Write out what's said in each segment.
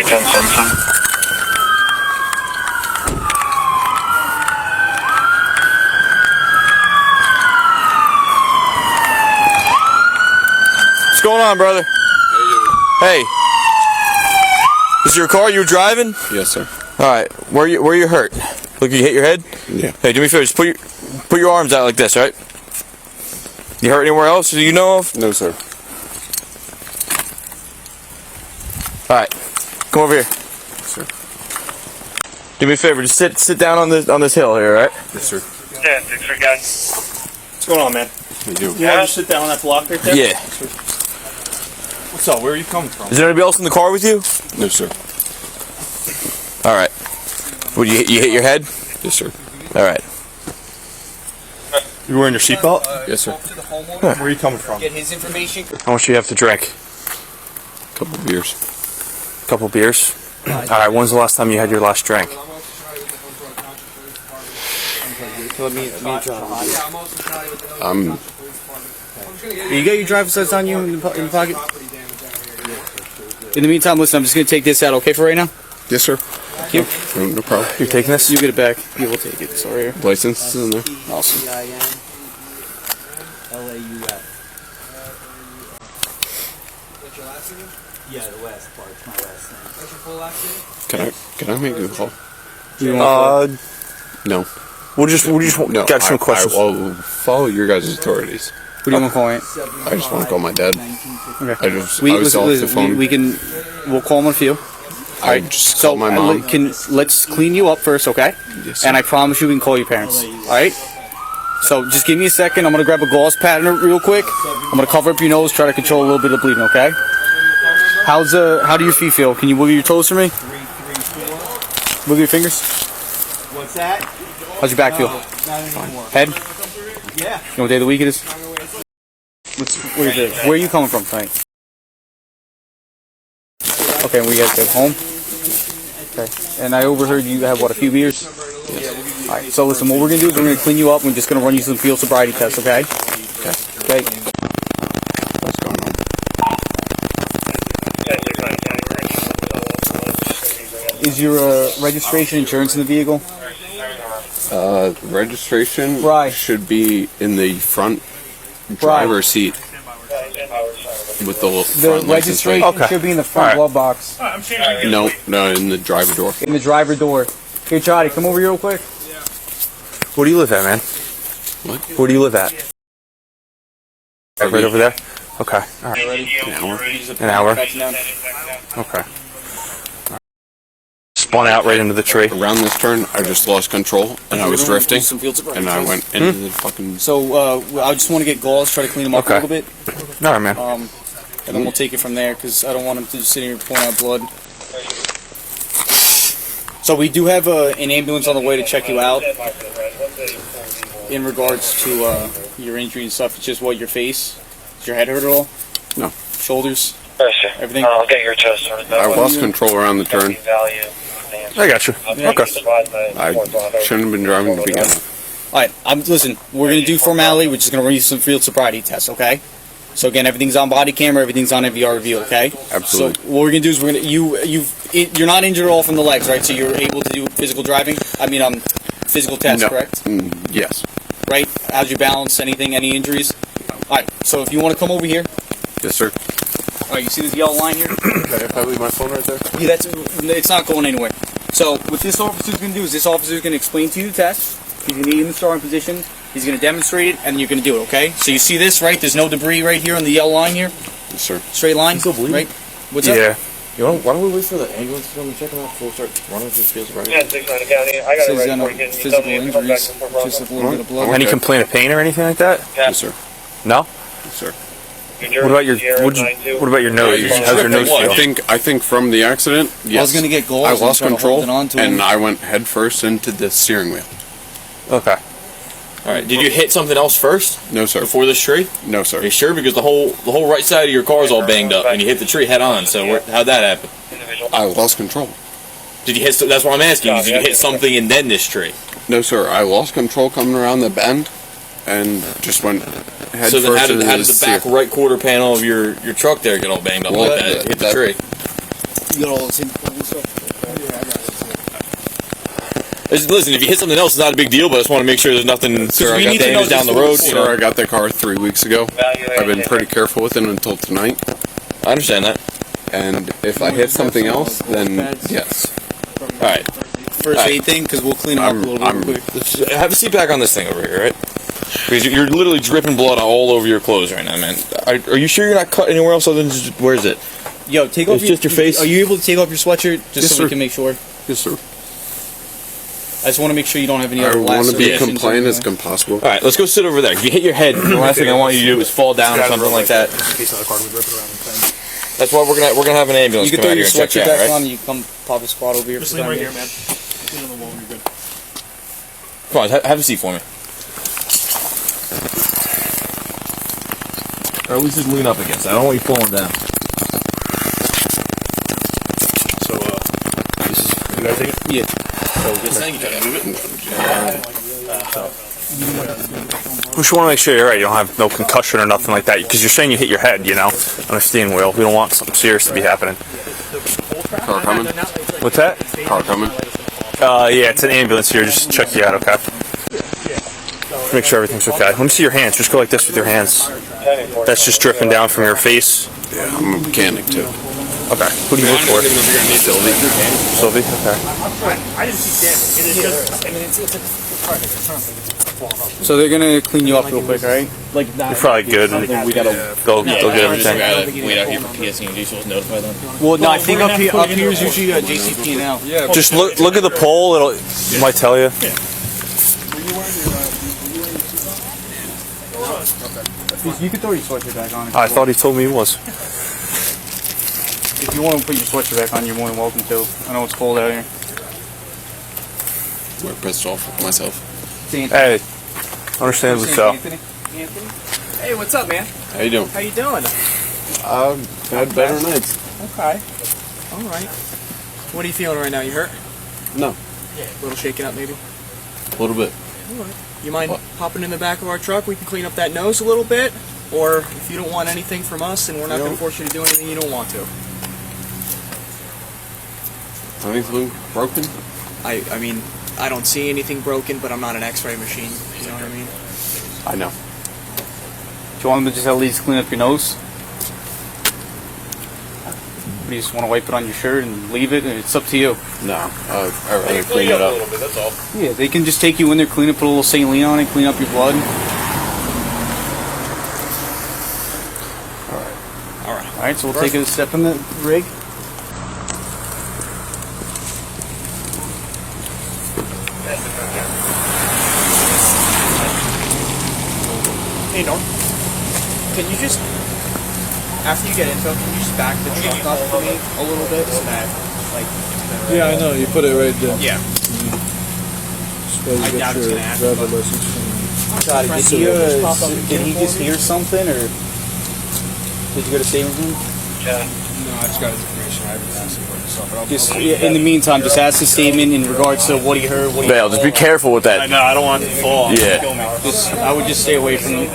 What's going on, brother? Hey. Is your car you were driving? Yes, sir. Alright, where you hurt? Look, you hit your head? Yeah. Hey, do me a favor, just put your arms out like this, right? You hurt anywhere else that you know of? No, sir. Alright, come over here. Yes, sir. Do me a favor, just sit down on this hill here, right? Yes, sir. Yeah, thanks for guys. What's going on, man? We do. You want to sit down on that block right there? Yeah. What's up? Where are you coming from? Is there anybody else in the car with you? No, sir. Alright. What, you hit your head? Yes, sir. Alright. You wearing your seatbelt? Yes, sir. Where are you coming from? Get his information. How much do you have to drink? Couple beers. Couple beers? Alright, when's the last time you had your last drink? You got your driver's license on you in the pocket? In the meantime, listen, I'm just going to take this out, okay, for right now? Yes, sir. Thank you. No problem. You're taking this? You get it back. You will take it. Sorry. Here. License is in there. Awesome. What's your last name? Yeah, the last part's my last name. What's your full last name? Can I make a call? No. We'll just No. got some questions. I will follow your guys' authorities. What do you want to call it? I just want to call my dad. Okay. I was off the phone. We'll call him in a few. I just called my mom. Let's clean you up first, okay? Yes, sir. And I promise you we can call your parents. Alright? So just give me a second. I'm going to grab a gauze pad real quick. I'm going to cover up your nose, try to control a little bit of bleeding, okay? How do your feet feel? Can you wiggle your toes for me? Wiggle your fingers? What's that? How's your back feel? Head? Yeah. You know what day of the week it is? Where are you coming from tonight? Okay, and we got to go home? Okay. And I overheard you have, what, a few beers? Yes. Alright, so listen, what we're going to do is we're going to clean you up. We're just going to run you some field sobriety tests, okay? Okay. What's going on? Is your registration insurance in the vehicle? Registration Right. should be in the front driver's seat with the front license plate. registration should be in the front glove box. No, in the driver door. In the driver door. Here, Chehade, come over here real quick. Where do you live at, man? What? Where do you live at? Right over there? Okay. Alright. An hour. An hour? Okay. Spun out right into the tree. Around this turn, I just lost control, and I was drifting, and I went into the fucking... So, I just want to get gauze, try to clean them up a little bit. Alright, man. And then we'll take it from there, because I don't want him to just sit here and pour out blood. So we do have an ambulance on the way to check you out. In regards to your injury and stuff, it's just what, your face? Does your head hurt at all? No. Shoulders? Everything? I'll get your chest sorted out. I lost control around the turn. I got you. Okay. I shouldn't have been driving to begin with. Alright, listen, we're going to do formality. We're just going to run you some field sobriety tests, okay? So again, everything's on body camera, everything's on NVR review, okay? Absolutely. So what we're going to do is you're not injured at all from the legs, right? So you're able to do physical driving? Physical tests, No. correct? Yes. Right? How's your balance? Anything? Any injuries? Alright, so if you want to come over here. Yes, sir. Alright, you see this yellow line here? Okay, if I leave my phone right there? Yeah, it's not going anywhere. So what this officer is going to do is this officer is going to explain to you the test. He's going to get you in the starting position. He's going to demonstrate it, and you're going to do it, okay? So you see this, right? There's no debris right here on the yellow line here. Yes, sir. Straight line, right? What's up? Yeah. Why don't we wait for the ambulance to come and check him out before we start running through the fields right now? Yeah, 690 County. I got it Says ready no for you. physical injuries, just a little bit of blood. Any complaint of pain or anything like that? Yes, sir. No? Yes, sir. What about your nose? How's your nose feel? I think from the accident, yes. I was going to get gauze. I lost and try to control, hold it onto him. and I went head first into the steering wheel. Okay. Alright, did you hit something else first? No, sir. Before this tree? No, sir. Are you sure? Because the whole right side of your car is all banged up, and you hit the tree head on. So how'd that happen? I lost control. Did you hit? That's what I'm asking. Did you hit something and then this tree? No, sir. I lost control coming around the bend, and just went head So then first. how did the back right quarter panel of your truck there get all banged up like that? Hit the tree. You got all the same stuff? Listen, if you hit something else, it's not a big deal, but I just want to make sure there's nothing where I got damage down the road. You know? Sir, I got that car 3 weeks ago. I've been pretty careful with it until tonight. I understand that. And if I hit something else, then yes. All right. First aid thing, because we'll clean up a little bit real quick. Have a seat back on this thing over here, right? Because you're literally dripping blood all over your clothes right now, man. Are you sure you're not cut anywhere else other than just, where is it? Yo, take off just your face? Are you able to take off your sweatshirt just so we can make sure? Yes, sir. I just want to make sure you don't have any I other want to be lacerations compliant or as possible. All right, let's go sit over there. If you hit your head, the last thing I want you to do is fall down or something like that. That's why we're gonna have an ambulance You can come throw out here your and check you sweatshirt out, back right? on and you come pop a spot over here. Just lean right here, man. Lean on the wall and you're good. Come on, have a seat for me. Or at least just lean up against it. I don't want you falling down. So, this is, you guys take it? Yeah. We just want to make sure you're right. You don't have no concussion or nothing like that. Because you're saying you hit your head, you know, on a steering wheel. We don't want something serious to be happening. Car coming? What's that? Car coming? Yeah, it's an ambulance here. Just check you out, okay? Make sure everything's okay. Let me see your hands. Just go like this with your hands. That's just dripping down from your face. Yeah, I'm a mechanic too. Okay. Who do you work for? Sylvie. Sylvie? Okay. So they're gonna clean you up real quick, alright? You're probably good. We gotta. They'll get everything. Wait out here for PSC so notify them. Well, no, I think up here is usually JCP now. Yeah. Just look at the pole. It might tell you. You can throw your sweatshirt back on. I thought he told me he was. If you want to put your sweatshirt back on, you're more than welcome to. I know it's cold out here. I'm pissed off with myself. Hey, understandably so. Anthony? Hey, what's up, man? How you doing? How you doing? Had better nights. Okay. All right. What are you feeling right now? You hurt? No, A little shaken up, maybe? a little bit. You mind hopping in the back of our truck? We can clean up that nose a little bit. Or if you don't want anything from us, then we're not going to force you to do anything you don't want to. Anything broken? I mean, I don't see anything broken, but I'm not an X-ray machine. You know what I mean? I know. Do you want them to just at least clean up your nose? Or you just want to wipe it on your shirt and leave it? It's up to you. No, I'd rather clean it up. That's all. Yeah, they can just take you in there, clean it, put a little saline on it, clean up your blood. Alright, so we'll take a step in the rig. Hey, Norm. Can you just, after you get info, can you just back the truck up for me a little bit so that, like... Yeah, I know. You put it right there. Yeah. Suppose I you doubt get it's your gonna happen, driver but- license from... God, did he just hear something, or did you go to statement room? No, I just got his information. I haven't asked him for himself. But I'll Just in the meantime, just ask the statement in regards to what he heard. What he Bale, just be careful with that. I know, I don't want it to fall. Yeah. Just, I would just stay away from him.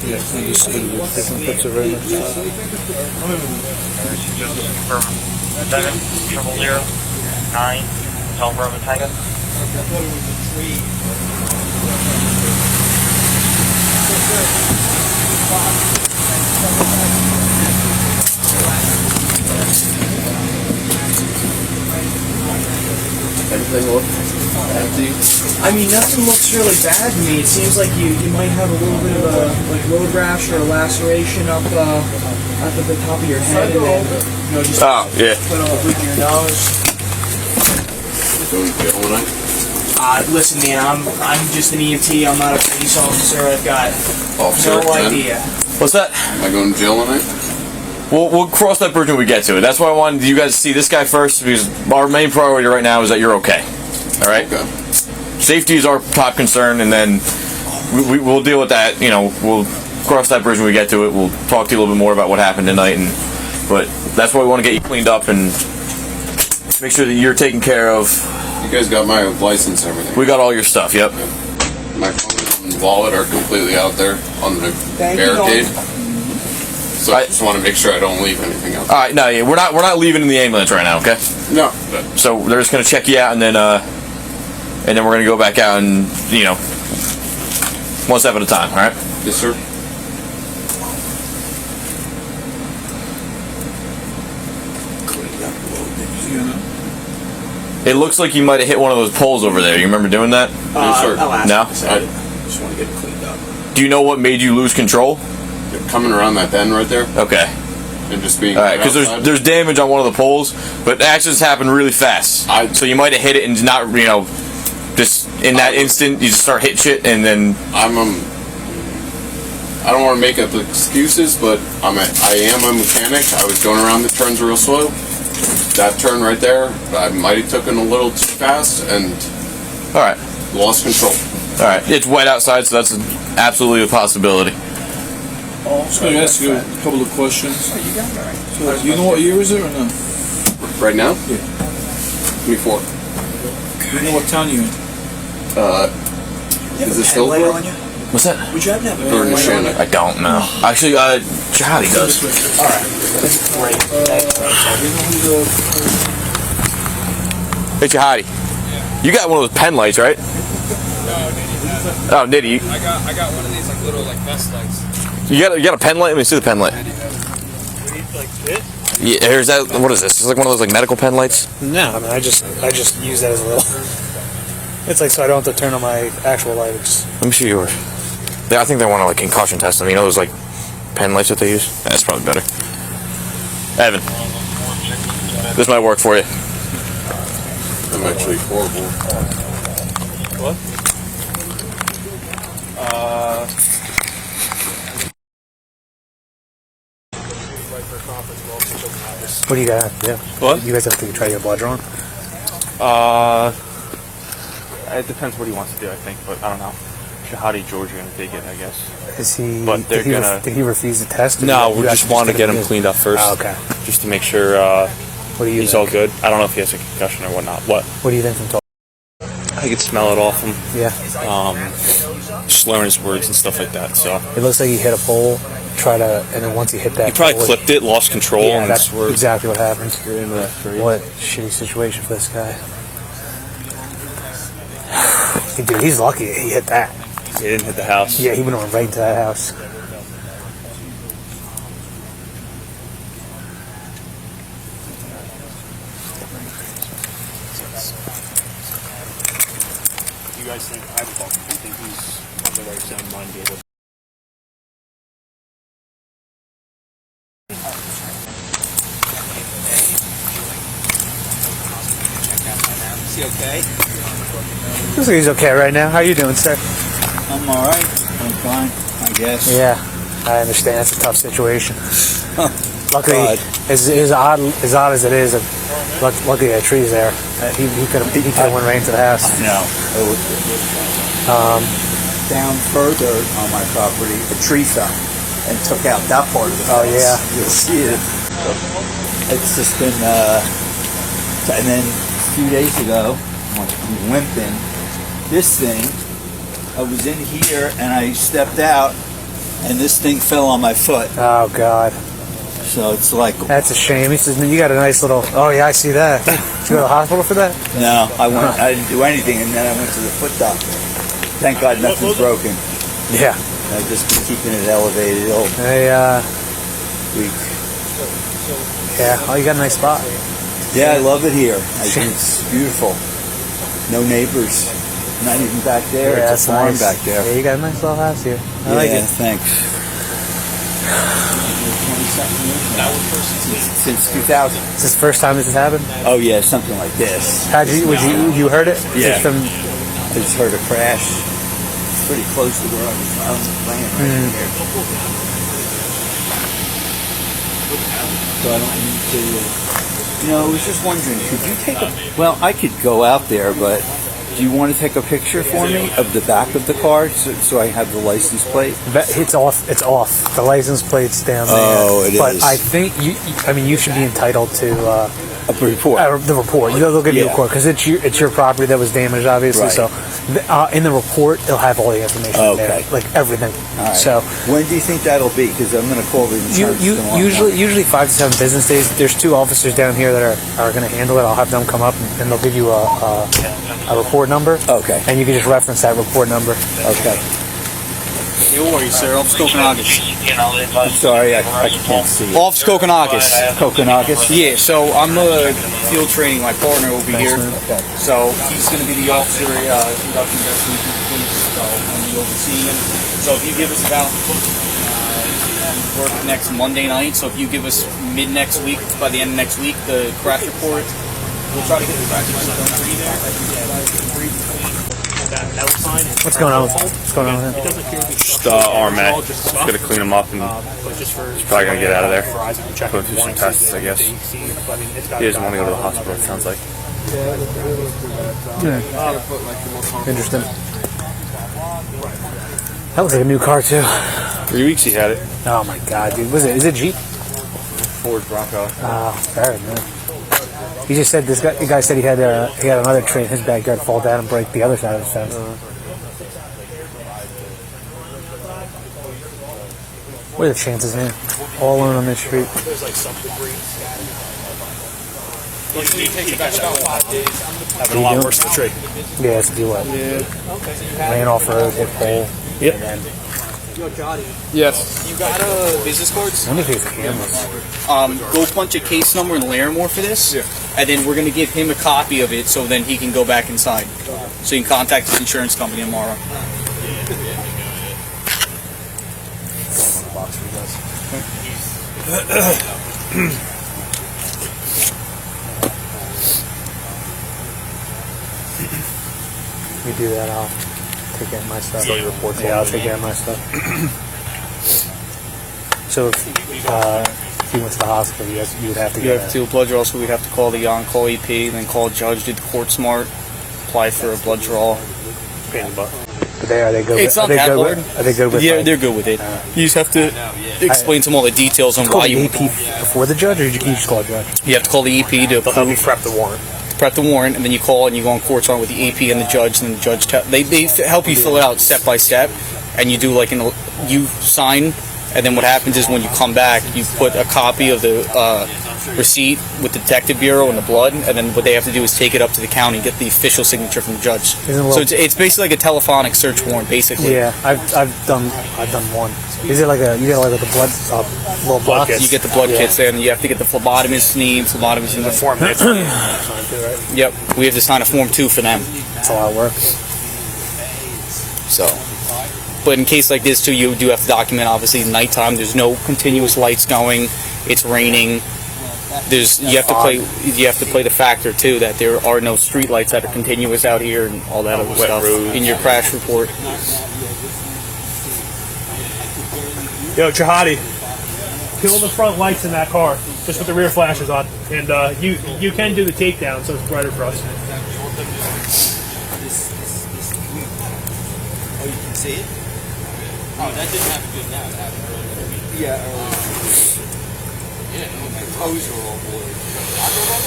just different picture right next to it. 70009 Hillsborough Township. Everything looks empty. I mean, nothing looks really bad to me. It seems like you might have a little bit of a road rash or a laceration up at the top of your head, and then just Yeah. put on the bridge of your nose. Listen, man, I'm just an EMT. I'm not a police officer. I've got Officer, no idea. What's that? Am I going to jail tonight? We'll cross that bridge when we get to it. That's why I wanted you guys to see this guy first, because our main priority right now is that you're okay. All right? Okay. Safety is our top concern, and then we'll deal with that. We'll cross that bridge when we get to it. We'll talk to you a little bit more about what happened tonight, but that's why we want to get you cleaned up and make sure that you're taken care of. You guys got my license and everything. We got all your stuff. Yep. My phone and wallet are completely out there on the Thank you, barricade. So I just want to make sure I don't leave anything else. All right, no, yeah, we're not leaving in the ambulance right now, okay? No. So they're just gonna check you out, and then we're gonna go back out and one step at a time. All right? Yes, sir. It looks like you might have hit one of those poles over there. You remember doing that? Yes, sir. No. I just want to get it cleaned up. Do you know what made you lose control? Coming around that bend right there, Okay. and just being All right, because there's damage on one of the poles, but accidents happen really fast. So you might have hit it and not, just in that instant you just start hitting shit, and then I don't want to make up excuses, but I am a mechanic. I was going around the turns real slow. That turn right there, I might have taken a little too fast and all right, lost control. All right, it's wet outside, so that's absolutely a possibility. I was going to ask you a couple of questions. So you know what year is it or no? Right now? Yeah. 24. You know what town you're in? Is this Hillsborough? What's that? Would you have to have Or Chehade? I don't know. Actually, Chehade does. Hey, Chehade. You got one of those pen lights, right? Oh, Nitty. I got one of these like little vest lights. You got a pen light? Let me see the pen light. Like this? Yeah, here's that. What is this? It's like one of those medical pen lights. No, I mean I just use that as a little. It's like so I don't have to turn on my actual light. Let me see yours. Yeah, I think they want to concussion test them. You know those pen lights that they use? That's probably better. Evan, this might work for you. I'm actually horrible. What? What do you guys have to do? What? You guys have to try to get blood drawn? It depends what he wants to do, I think, but I don't know. Chehade, Georgia, going to take it, I guess. Is he? But they're did he refuse the test? No, we just want to get him cleaned up first. Oh, okay. Just to make sure what do you he's think? all good. I don't know if he has a concussion or whatnot. What? What do you think from talking? I could smell it off him. Yeah. Slurring his words and stuff like that. So it looks like he hit a pole. And then once he hit that, he probably pole, clipped it, lost control, Yeah, and that's swerved. exactly what happened. Right into that tree. What a shitty situation for this guy. Dude, he's lucky he hit that. He didn't hit the house. Yeah, he went right into that house. You guys think I think he's on the right sound mind to be able to. Is he okay? Looks like he's okay right now. How are you doing, sir? I'm alright. I'm fine, I guess. Yeah, I understand. It's a tough situation. Luckily, God. as odd as it is, luckily that tree's there. He could have went right into the house. No. Down further on my property, a tree fell and took out that part of the fence. Oh, yeah. You'll see it. It's just been, and then a few days ago, I'm limping, this thing, I was in here and I stepped out and this thing fell on my foot. Oh, God. So it's like... That's a shame. He says, you got a nice little... Oh, yeah, I see that. Did you go to the hospital for that? No, I didn't do anything, and then I went to the foot doctor. Thank God nothing's broken. Yeah. I've just been keeping it elevated all week. Yeah, oh, you got a nice spot. Yeah, I love it here. I think it's beautiful. No neighbors. Not even back there. Yeah, it's a farm nice. back there. Yeah, you got a nice little house here. I like it. Thanks. Since 2000. Is this the first time this has happened? Oh yeah, something like this. You heard it? Yeah. Just I just heard a crash. It's pretty close to where I was playing right here. So I don't need to. I was just wondering, could you take a? Well, I could go out there, but do you want to take a picture for me of the back of the car so I have the license plate? It's off. It's off. The license plate's down there. Oh, it but is. I think you should be entitled to A report. The report. They'll give you a report because it's your property that was damaged, obviously. Right. So in the report, it'll have all the information in there, like everything. All right. So when do you think that'll be? Because I'm going to call the insurance tomorrow. Usually 5 to 7 business days. There's 2 officers down here that are going to handle it. I'll have them come up and they'll give you a report number. Okay. And you can just reference that report number. Okay. Who are you, sir? Officer Kokinakos. I'm sorry, I can't see it. Officer Kokinakos. Kokinakos? Yeah, so I'm field training. My partner will be here. Okay. So he's going to be the officer conducting this week. So I'm going to oversee him. So if you give us about work next Monday night, so if you give us mid next week, by the end of next week, the crash report, we'll try to get the crash report done for you there. What's going on with him? Just arm mat. Just gotta clean him up, and he's probably gonna get out of there. Go through some tests, I guess. He doesn't want to go to the hospital, it sounds like. Interesting. That looks like a new car too. 3 weeks he had it. Oh my god, dude! Is it Jeep? Ford Bronco. Oh, very good. He just said the guy said he had another tree in his backyard fall down and break the other side of his fence. What are the chances, man? All alone on this street. There's like some debris. Usually it takes about 5 days. Having a lot worse than the tree. Yeah, it's a DWI. Yeah. Ran off road, hit pole. Yep. And then, Yo, Jody. Yes. You got business cards? let me take the cameras. Go punch a case number in Larimore for this. Yeah. And then we're going to give him a copy of it so then he can go back inside. So you can contact his insurance company tomorrow. We do that, I'll take care of my stuff. Yeah, I'll take care of my stuff. So if he went to the hospital, you would have to You have to do a blood draw, so we'd have to call the on-call EP, then call a judge, do the court smart, apply for a blood draw. But are they good? It's not that hard. Are they good with? Yeah, they're good with it. You just have to explain to them all the details on Call why the you EP before the judge, or you just call the judge? You have to call the EP to prep the warrant. Prep the warrant, and then you call and you go on court with the AP and the judge, and the judge they help you fill it out step by step, and you do like you sign, and then what happens is when you come back, you put a copy of the receipt with the detective bureau and the blood, and then what they have to do is take it up to the county, get the official signature from the judge. So it's basically like a telephonic search warrant, basically. Yeah, I've done one. Is it like you get like the blood little box? You get the blood kits there, and you have to get the phlebotomist's name, phlebotomist's name. Form. Yep, we have to sign a form 2 for them. That's a lot of work. So, but in case like this too, you do have to document. Obviously, nighttime. There's no continuous lights going. It's raining. You have to play the factor too that there are no street lights that are continuous out here and all that other stuff in your crash report. Yo, Chehade, peel the front lights in that car, just with the rear flashes on, and you can do the takedown, so it's brighter for us. Oh, you can see it? Oh, that didn't happen good now. It happened earlier. Yeah. My toes were all blurred.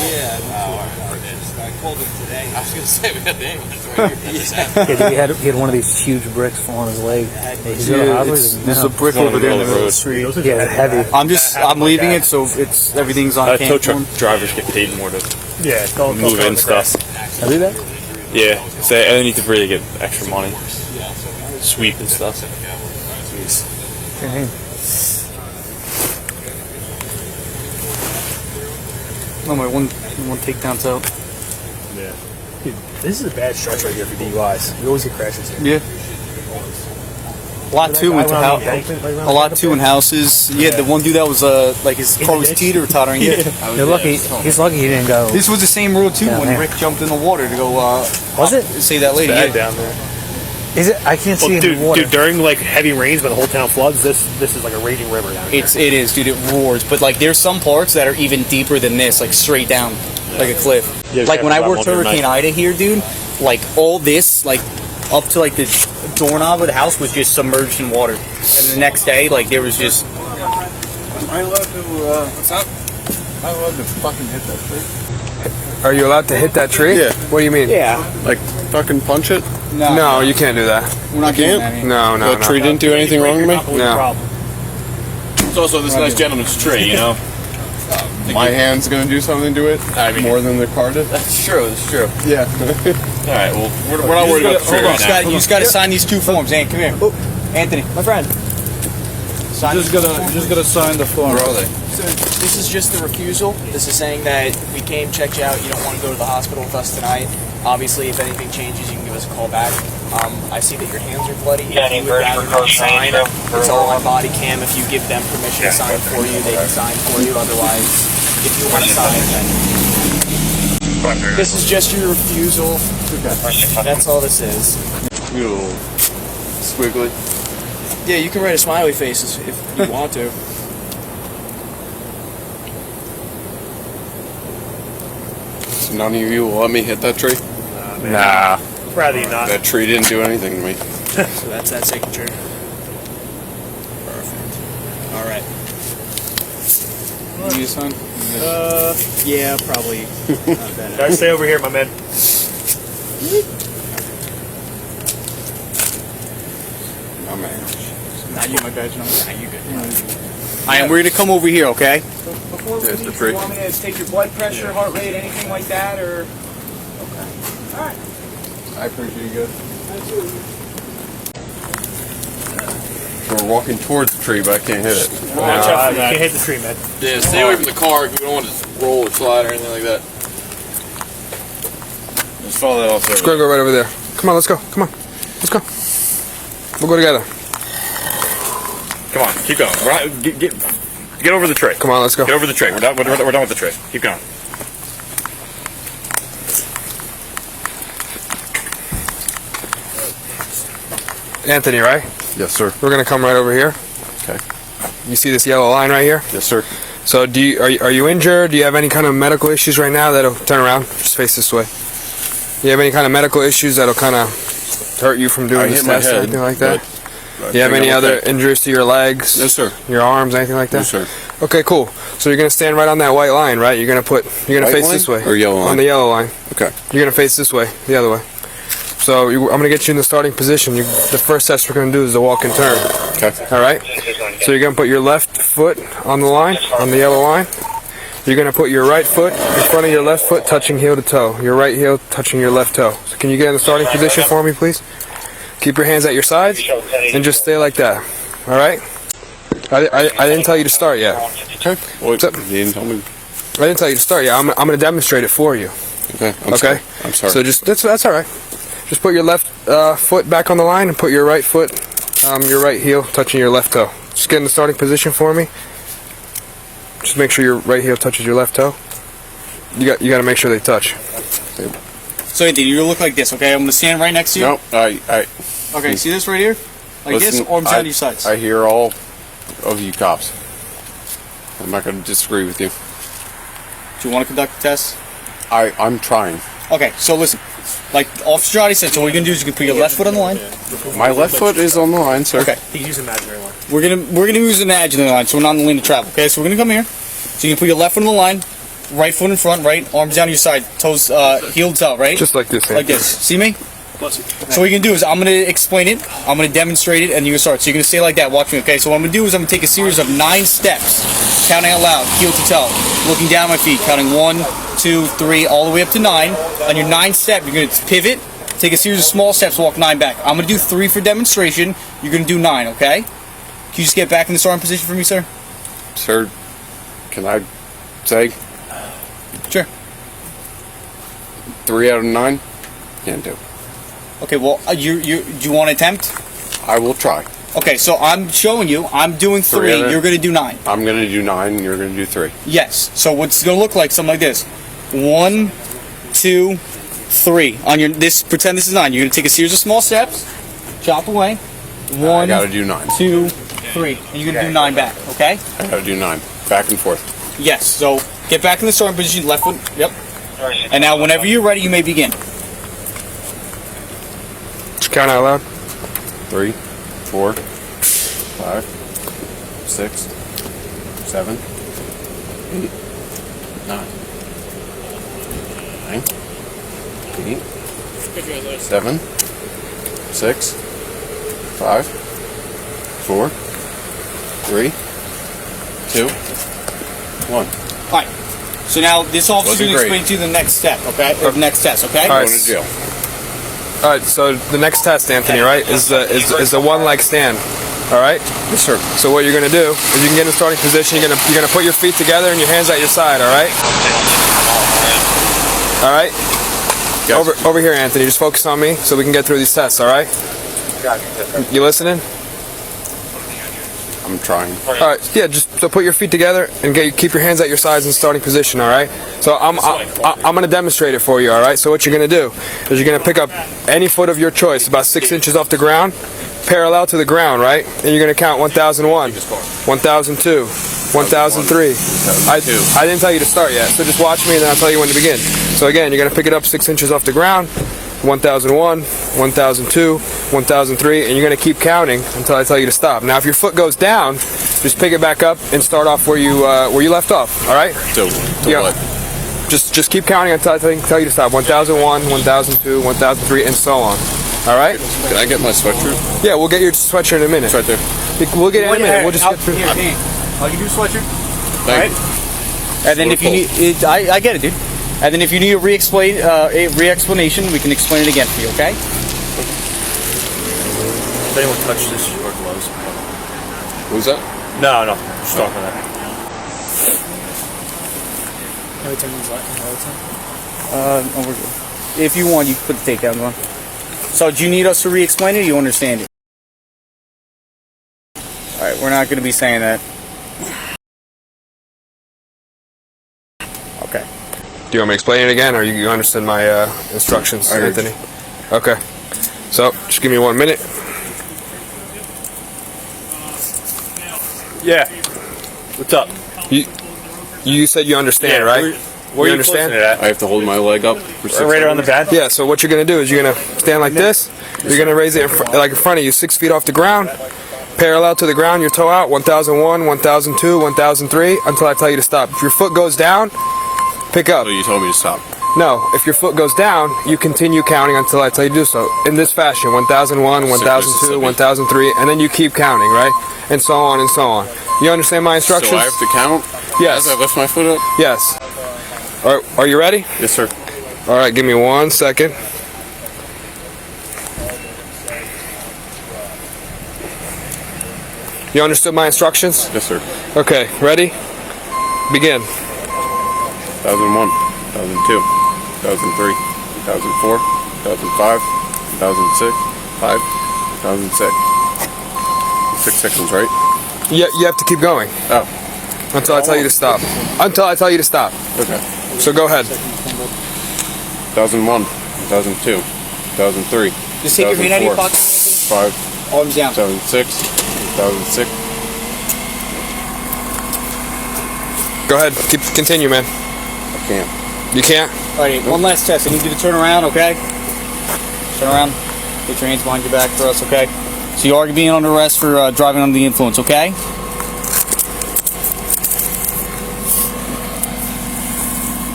Yeah. I called him today. I was going to say, we got the ambulance right here. He had one of these huge bricks fall on his leg. There's a brick over there in the middle of the street. Yeah, it's heavy. I'm leaving it, so everything's on Tow camera. truck drivers get paid more to don't move in stuff. I do that? Yeah, so they need to really get extra money. Sweep and stuff. Oh, my one takedown's out. Yeah. Dude, this is a bad stretch right here for DUIs. We always get crashes here. Yeah. A lot too in houses. Yeah, the one dude that was like his car was teeter-tottering. Yeah. You're lucky. He's lucky he didn't go. This was the same road too Yeah, when man. Rick jumped in the water to go. Was it? Say that lady. Bad Yeah. down there. Is it? I can't see it in the water. Dude, during like heavy rains when the whole town floods, this is like a raging river down here. It is, dude. It roars. But like, there's some parts that are even deeper than this, like straight down, like a cliff. Yeah, like when I about worked one Hurricane night. Ida here, dude. Like all this, like up to like the doorknob of the house was just submerged in water. And the next day, like there was just. Am I allowed to? What's up? I love to fucking hit that tree. Are you allowed to hit that tree? Yeah. What do you mean? Yeah. Like, fucking punch it? No, you can't do that. We're not doing that. No, no, The tree didn't do anything wrong to me? No. It's also this nice gentleman's tree, you know. My hand's gonna do something to it? More than the car did? That's true. That's true. Yeah. All right. Well, we're not worried about the tree right now. You just got to sign these 2 forms. Hey, come here. Oh, Anthony, my friend. Just gotta sign the form. Where are they? So this is just the refusal. This is saying that we came, checked you out. You don't want to go to the hospital with us tonight. Obviously, if anything changes, you can give us a call back. I see that your hands are bloody. Yeah, If you would rather not sign, it's all on body cam. If you give them permission to sign for you, they can sign for you. Otherwise, if you want to sign, then this is just your refusal. That's all this is. You little squiggly. Yeah, you can write a smiley face if you want to. So none of you will let me hit that tree? Nah. Rather you not. That tree didn't do anything to me. So that's that signature. Perfect. All right. You need to sign? Yeah, probably. Not bad. Guys, stay over here, my man. Oh, man. Not you, my badge. No, you good. Alright, we're gonna come over here, okay? Before we There's leave, the tree. you want me to take your blood pressure, heart rate, anything like that, or? Okay. All right. I appreciate you guys. We're walking towards the tree, but I can't hit it. Watch out. You can't hit the tree, man. Yeah, stay away from the car if you don't want to roll or slide or anything like that. Just follow that off there. Just gonna go right over there. Come on, let's go. Come on. Let's go. We'll go together. Come on, keep going. We're not, get over the tree. Come on, let's go. Get over the tree. We're done with the tree. Keep going. Anthony, right? Yes, sir. We're gonna come right over here. Okay. You see this yellow line right here? Yes, sir. So, are you injured? Do you have any kind of medical issues right now? That'll turn around. Just face this way. Do you have any kind of medical issues that'll kind of hurt you from doing I this hit my test or head, anything like that? but Do you have I think any I'm other okay. injuries to your legs? Yes, sir. Your arms, anything like that? Yes, sir. Okay, cool. So you're gonna stand right on that white line, right? You're gonna White face line this way. or yellow line? On the yellow line. Okay. You're gonna face this way, the other way. So I'm gonna get you in the starting position. The first test we're gonna do is the walk and turn. Okay. All right. So you're gonna put your left foot on the line, on the yellow line. You're gonna put your right foot in front of your left foot, touching heel to toe. Your right heel touching your left toe. So can you get in the starting position for me, please? Keep your hands at your sides and just stay like that. All right. I didn't tell you to start yet. Okay. Well, you didn't tell me. I didn't tell you to start yet. I'm gonna demonstrate it for you. Okay. Okay. I'm sorry. So that's all right. Just put your left foot back on the line and put your right foot, your right heel touching your left toe. Just get in the starting position for me. Just make sure your right heel touches your left toe. You got to make sure they touch. So Anthony, you look like this, okay? I'm gonna stand right next to you. No, Okay, see this right here? Like listen, this, arms down your sides. I hear all of you cops. I'm not going to disagree with you. Do you want to conduct the test? I'm trying. Okay, so listen. Like Officer Chehade said, so what you're gonna do is you can put your left foot on the line. My left foot is on the line, sir. Okay. He's using imaginary line. We're gonna use an imaginary line, so we're not on the lane to travel. Okay, so we're gonna come here. So you can put your left foot on the line, right foot in front, right arms down your side, toes heels out, right? Just like this. Like this. See me? So what you can do is I'm gonna explain it, I'm gonna demonstrate it, and you're gonna start. So you're gonna stay like that. Watch me. Okay. So what I'm gonna do is I'm gonna take a series of 9 steps, counting out loud, heel to toe, looking down at my feet, counting 1, 2, 3, all the way up to 9. On your 9th step, you're gonna pivot. Take a series of small steps, walk 9 back. I'm going to do 3 for demonstration. You're going to do 9, okay? Can you just get back in the starting position for me, sir? Sir, can I say? Sure. 3 out of 9? Can't do. Okay, well, do you want to attempt? I will try. Okay, so I'm showing you. I'm doing 3. You're going to do 9. I'm going to do 9, and you're going to do 3. Yes. So what's going to look like something like this. 1, 2, 3. On your pretend this is 9. You're going to take a series of small steps, chop away. 1, I got to do 9. 2, 3. And you're going to do 9 back, okay? I got to do 9. Back and forth. Yes. So get back in the starting position, left foot. Yep. And now whenever you're ready, you may begin. Just count out loud. 3, 4, 5, 6, 7, 8, 9, 8, 7, 6, 5, 4, 3, 2, 1. Alright. So now this officer Wasn't can great. explain to you the next step, okay? Or next test, okay? All right. Going to jail. All right. So the next test, Anthony, right, is the one leg stand. All right. Yes, sir. So what you're gonna do is you can get in a starting position. You're gonna put your feet together and your hands at your side. All right. All right. Yes. Over here, Anthony. Just focus on me so we can get through these tests. All right. You listening? I'm trying. All right. Yeah. Just so put your feet together and keep your hands at your sides in starting position. All right. So I'm gonna demonstrate it for you. All right. So what you're gonna do is you're gonna pick up any foot of your choice, about 6 inches off the ground, parallel to the ground, right? And you're gonna count 1001, 1002, 1003. I didn't tell you to start yet, so just watch me and then I'll tell you when to begin. So again, you're gonna pick it up 6 inches off the ground, 1001, 1002, 1003, and you're gonna keep counting until I tell you to stop. Now, if your foot goes down, just pick it back up and start off where you left off. All right? To Yeah. what? Just keep counting until I tell you to stop. 1001, 1002, 1003, and so on. All right? Can I get my sweatshirt? Yeah, we'll get your sweatshirt in a minute. It's right there. We'll get it in a minute. We'll just get through. Here, I'll give you a sweatshirt. Thank you. And then if you need, I get it, dude. And then if you need a re-explanation, we can explain it again for you, okay? If anyone touched this, you wear gloves. What was that? No, just talking that. Can we turn these lights on all the time? No, we're good. If you want, you can put the takedown on. So do you need us to re-explain it or you understand it? Alright, we're not going to be saying that. Okay. Do you want me to explain it again, or you understand my instructions, Anthony? Okay. So, just give me 1 minute. Yeah. What's up? You said you understand, right? Where you are you understand? at? I have to hold my leg up for 6 Right on the bed? Yeah, so what you're going to do is you're going to stand like this. You're going to raise it like in front of you, 6 feet off the ground. Parallel to the ground, your toe out, 1001, 1002, 1003, until I tell you to stop. If your foot goes down, pick up. So you told me to stop. No, if your foot goes down, you continue counting until I tell you to do so. In this fashion, 1001, 1002, 1003, and then you keep counting, right? And so on and so on. You understand my instructions? So I have to count Yes. as I lift my foot up? Yes. Are you ready? Yes, sir. All right, give me 1 second. You understood my instructions? Yes, sir. Okay, ready? Begin. 1001, 1002, 1003, 1004, 2005, 2006, 5, 2006. 6 seconds, right? You have to keep going. Oh. Until I tell you to stop. Until I tell you to stop. Okay. So go ahead. 2001, 2002, 2003. Just take your hand out of your 2004, pocket. 5, Arms down. 2006, 2006. Go ahead. Continue, man. I can't. You can't? Alright, one last test. I need you to turn around, okay? Turn around. Get your hands behind your back for us, okay? So you are being under arrest for driving under the influence, okay?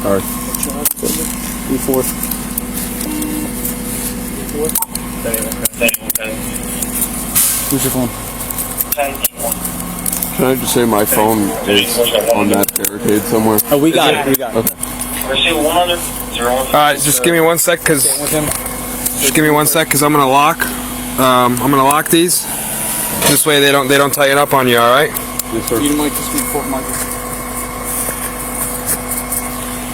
Alright. E4. Who's your phone? Can I just say my phone is on that barricade somewhere? Oh, we got it. We got it. Okay. All right, just give me 1 sec, cause just give me 1 sec, cause I'm gonna lock. I'm gonna lock these. This way they don't tighten up on you. All right. Yes, sir. You might just be before Michael.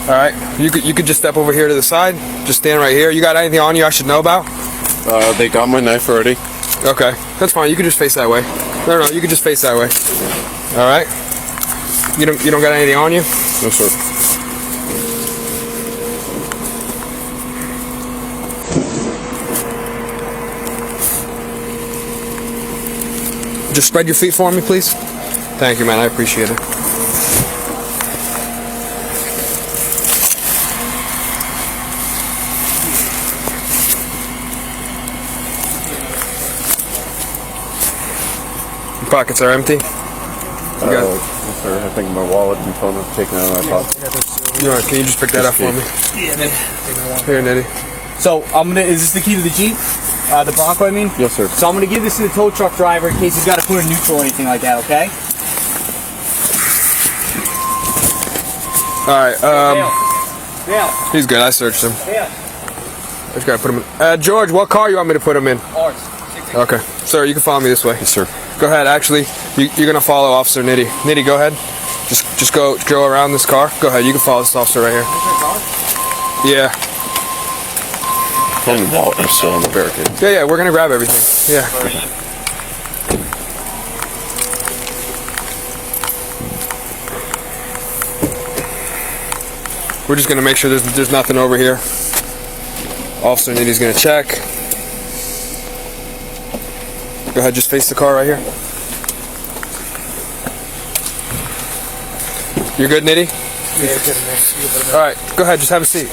All right. You could just step over here to the side. Just stand right here. You got anything on you I should know about? They got my knife already. Okay, that's fine. You can just face that way. No, you can just face that way. All right. You don't got anything on you? No, sir. Just spread your feet for me, please. Thank you, man. I appreciate it. Your pockets are empty. Yes, sir. I think my wallet and phone are taken out of my pocket. Can you just pick that up for me? Yeah, man. Here, Nitty. So is this the key to the Jeep? The Bronco, I mean? Yes, sir. So I'm gonna give this to the tow truck driver in case he's got to put in neutral or anything like that, okay? Alright, Yeah. he's good. I searched him. Yeah. I just gotta put him in. George, what car you want me to put him in? Ours. Okay. Sir, you can follow me this way. Yes, sir. Go ahead. Actually, you're gonna follow Officer Nitty. Nitty, go ahead. Just go around this car. Go ahead. You can follow this officer right here. Yeah. Phone and wallet are still on the barricade. Yeah. We're gonna grab everything. Yeah. We're just gonna make sure there's nothing over here. Officer Nitty's gonna check. Go ahead, just face the car right here. You're good, Nitty? Yeah. All right, go ahead, just have a seat.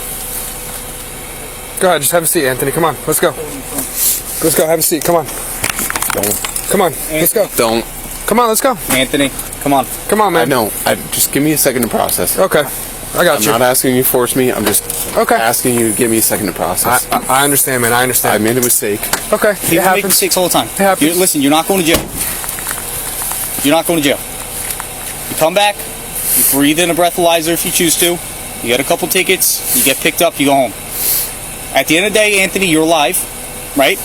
Go ahead, just have a seat, Anthony. Come on, let's go. Let's go, have a seat. Come on. Come on, let's go. Don't. Come on, let's go. Anthony, come on. Come on, man. No, just give me a second to process. Okay, I got you. I'm not asking you to force me. I'm just asking you to give me a second to process. I understand, man. I understand. I made a mistake. Okay, People make mistakes all the time. It happens. Listen, you're not going to jail. You're not going to jail. You come back, you breathe in a breathalyzer if you choose to. You get a couple tickets, you get picked up, you go home. At the end of the day, Anthony, you're alive, right?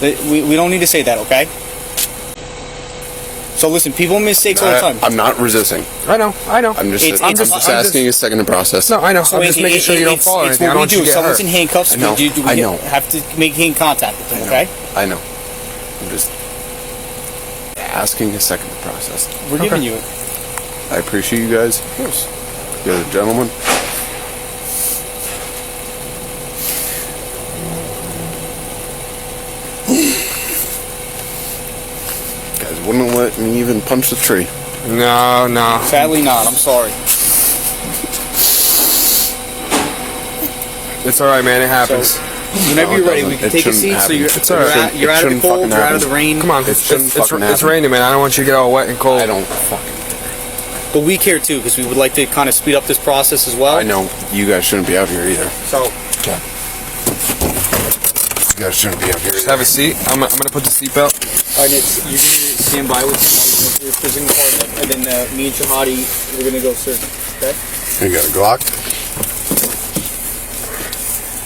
We don't need to say that, okay? So listen, people make mistakes all the time. I'm not resisting. I know. I'm just asking you a second to process. No, I know. So I'm just making sure you don't fall or anything. I don't want you to If get someone's hurt. in handcuffs, I know. we have to make hand contact with them, okay? I know. I'm just asking a second to process. We're giving you it. I appreciate you guys. Of course. You're a gentleman. Guys wouldn't let me even punch the tree. No. Sadly not. I'm sorry. It's all right, man. It happens. So, whenever you're ready, we can take a seat. So you're out of the cold, you're out of the rain. Come on, it's raining, man. I don't want you to get all wet and cold. I don't fucking. But we care too, because we would like to kind of speed up this process as well. I know you guys shouldn't be out here either. So, you guys shouldn't be out here. Just have a seat. I'm gonna put the seatbelt. Alright, you're gonna stand by with me while we go through the prison department, and then me and Chehade, we're gonna go search. Okay? You got a Glock?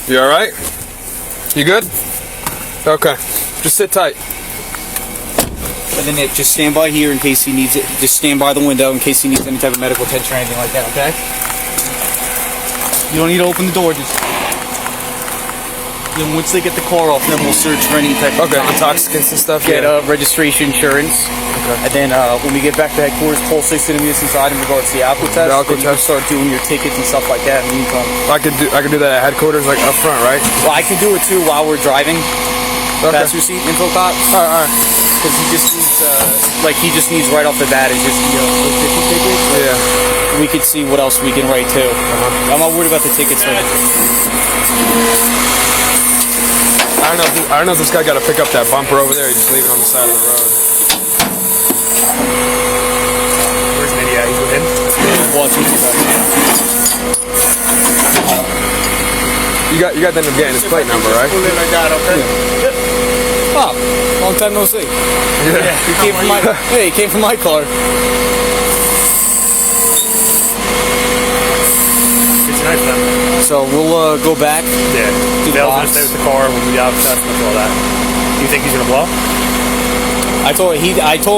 You all right? You good? Okay. Just sit tight. And then Nick, just stand by here in case he needs it. Just stand by the window in case he needs any type of medical attention or anything like that, okay? You don't need to open the door, just... Then once they get the car off, then we'll search for any type of... intoxicants and stuff, Get registration, insurance. Okay. And then when we get back to headquarters, Paul says to me inside in regards to the alcohol test. The alcohol then you can start doing your tickets and stuff like that in the meantime. I could do that at headquarters, like up front, right? Well, I can do it too while we're driving. Okay. Pass receipt, info cop. All right. Because he just needs, right off the bat is just the tickets. Yeah. We could see what else we can write too. I'm not worried about the tickets. I don't know if this guy got to pick up that bumper over there. Or just leave it on the side of the road. Where's Nitty at? He's within. Watching. You got to end up getting his plate number, right? Like that, okay? Yep. Oh, long time no see. Yeah. He came from my. Hey, he came from my car. It's nice, man. So we'll go back. Yeah. They'll just stay with the car when we got test and all that. Do you think he's gonna blow? I told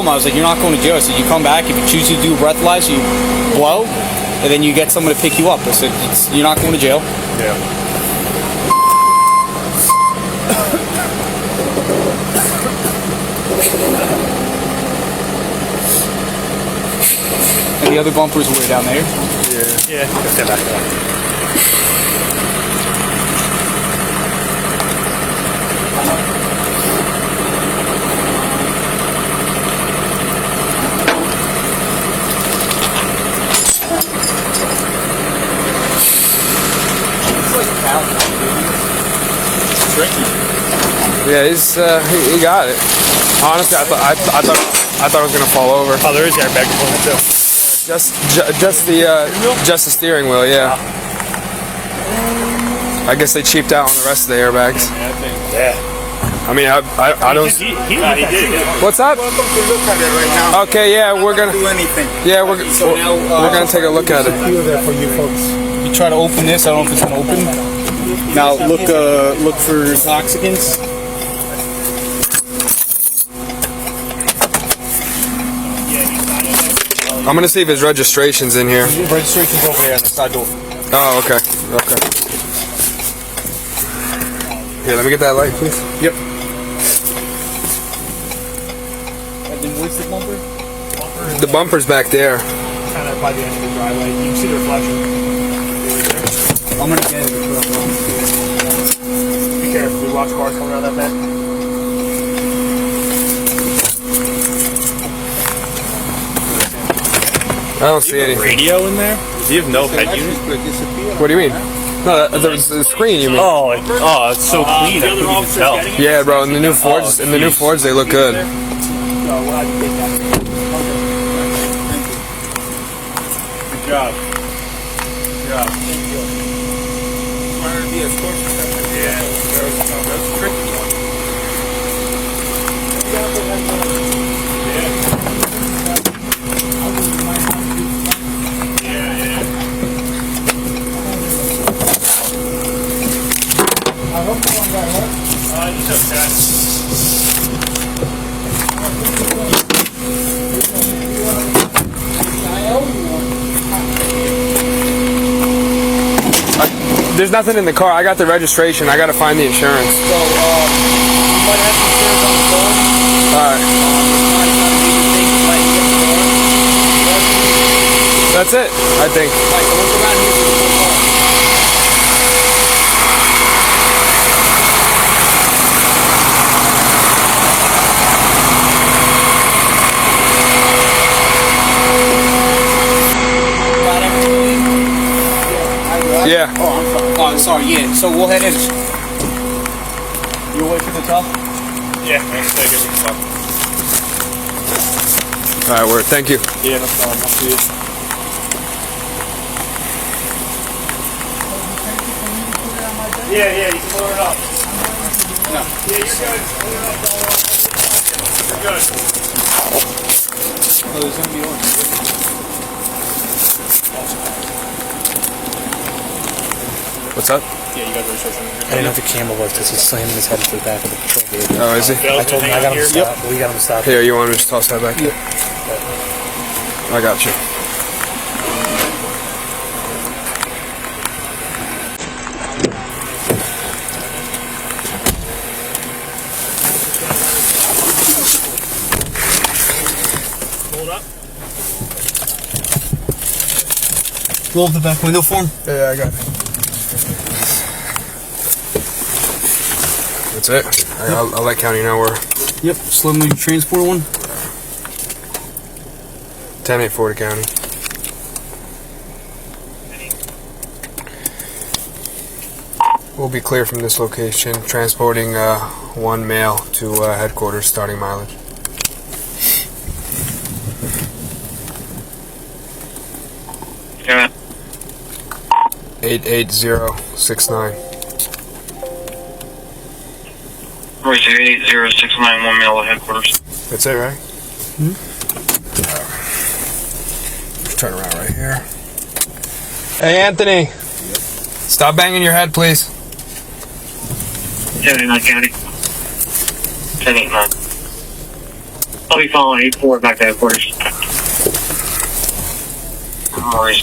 him, I was like, you're not going to jail. I said, you come back, if you choose to do a breathalyzer, you blow, and then you get someone to pick you up. I said, you're not going to jail. Yeah. And the other bumpers were down there. Yeah. Let's get back to that. Yeah, he got it. Honestly, I thought it was gonna fall over. Oh, there is airbag component too. Just the steering wheel, yeah. I guess they cheaped out on the rest of the airbags. Yeah. I mean, I don't. He did. What's up? Welcome to look at it right now. Okay, yeah, we're gonna do anything. Yeah, we're gonna take a look at it. For you folks. You try to open this. I don't know if it's gonna open. Now look for intoxicants. I'm gonna see if his registration's in here. Registration's over there on the side door. Oh, okay. Here, let me get that light, please. Yep. And then where's the bumper? The bumper's back there. Kind of by the end of the driveway. You can see the reflection. I'm gonna get it. Be careful. We watch cars coming around that bend. I don't see anything. Radio in there? Does he have no head unit? What do you mean? No, the screen. You mean? Oh, it's so clean. I couldn't even tell. Yeah, bro. In the new Fords, they look good. Good job. Good job. Yeah, that's a tricky one. There's nothing in the car. I got the registration. I gotta find the insurance. So, you might have some insurance on the phone. Alright. That's it, I think. Right, so look around here for the full car. Yeah. Oh, sorry. Yeah. So we'll head in. You wait for the top. Yeah, next day, give me a Alright, word. Thank you. Yeah, no problem. I'll see you. Yeah, you can load it up. No. Yeah, you're good. Load it up, you're good. Oh, there's gonna be one. What's up? Yeah, you got registration. I didn't know if the camera worked because he's slamming his head into the back of the patrol vehicle. Oh, is he? I told him I got him to stop. We got him to stop. Here, you want me to toss that back? Yeah. I got you. Hold up. Roll up the back window for him. Yeah, I got it. That's it. I'll let County know where. Yep. Slim transport one. 10-840 County. We'll be clear from this location, transporting one male to headquarters, starting mileage. Yeah. 88069. Royce 88069, male at headquarters. That's it, right? Just turn around right here. Hey, Anthony. Stop banging your head, please. 79 County. 1089. I'll be following 84 back to headquarters. No worries.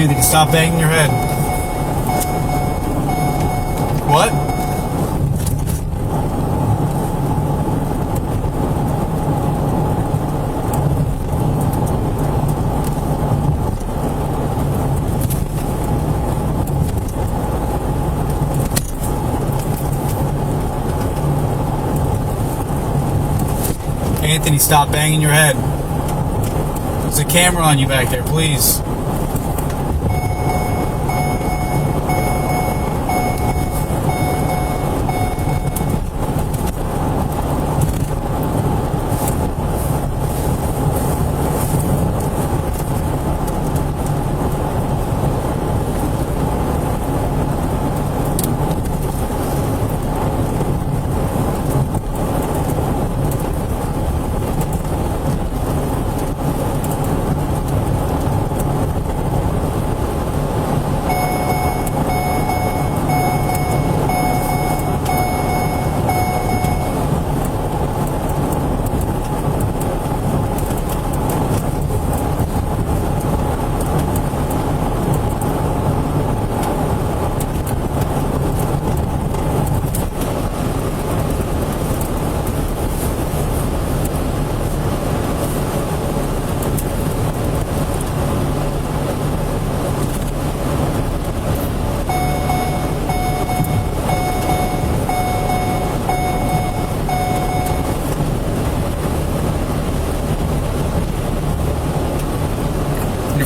Anthony, stop banging your head. What? Anthony, stop banging your head. There's a camera on you back there, please.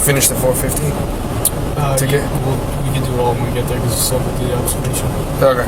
Finish the 450 ticket? Yeah, we can do it all when we get there because it's subject to the observation. Okay.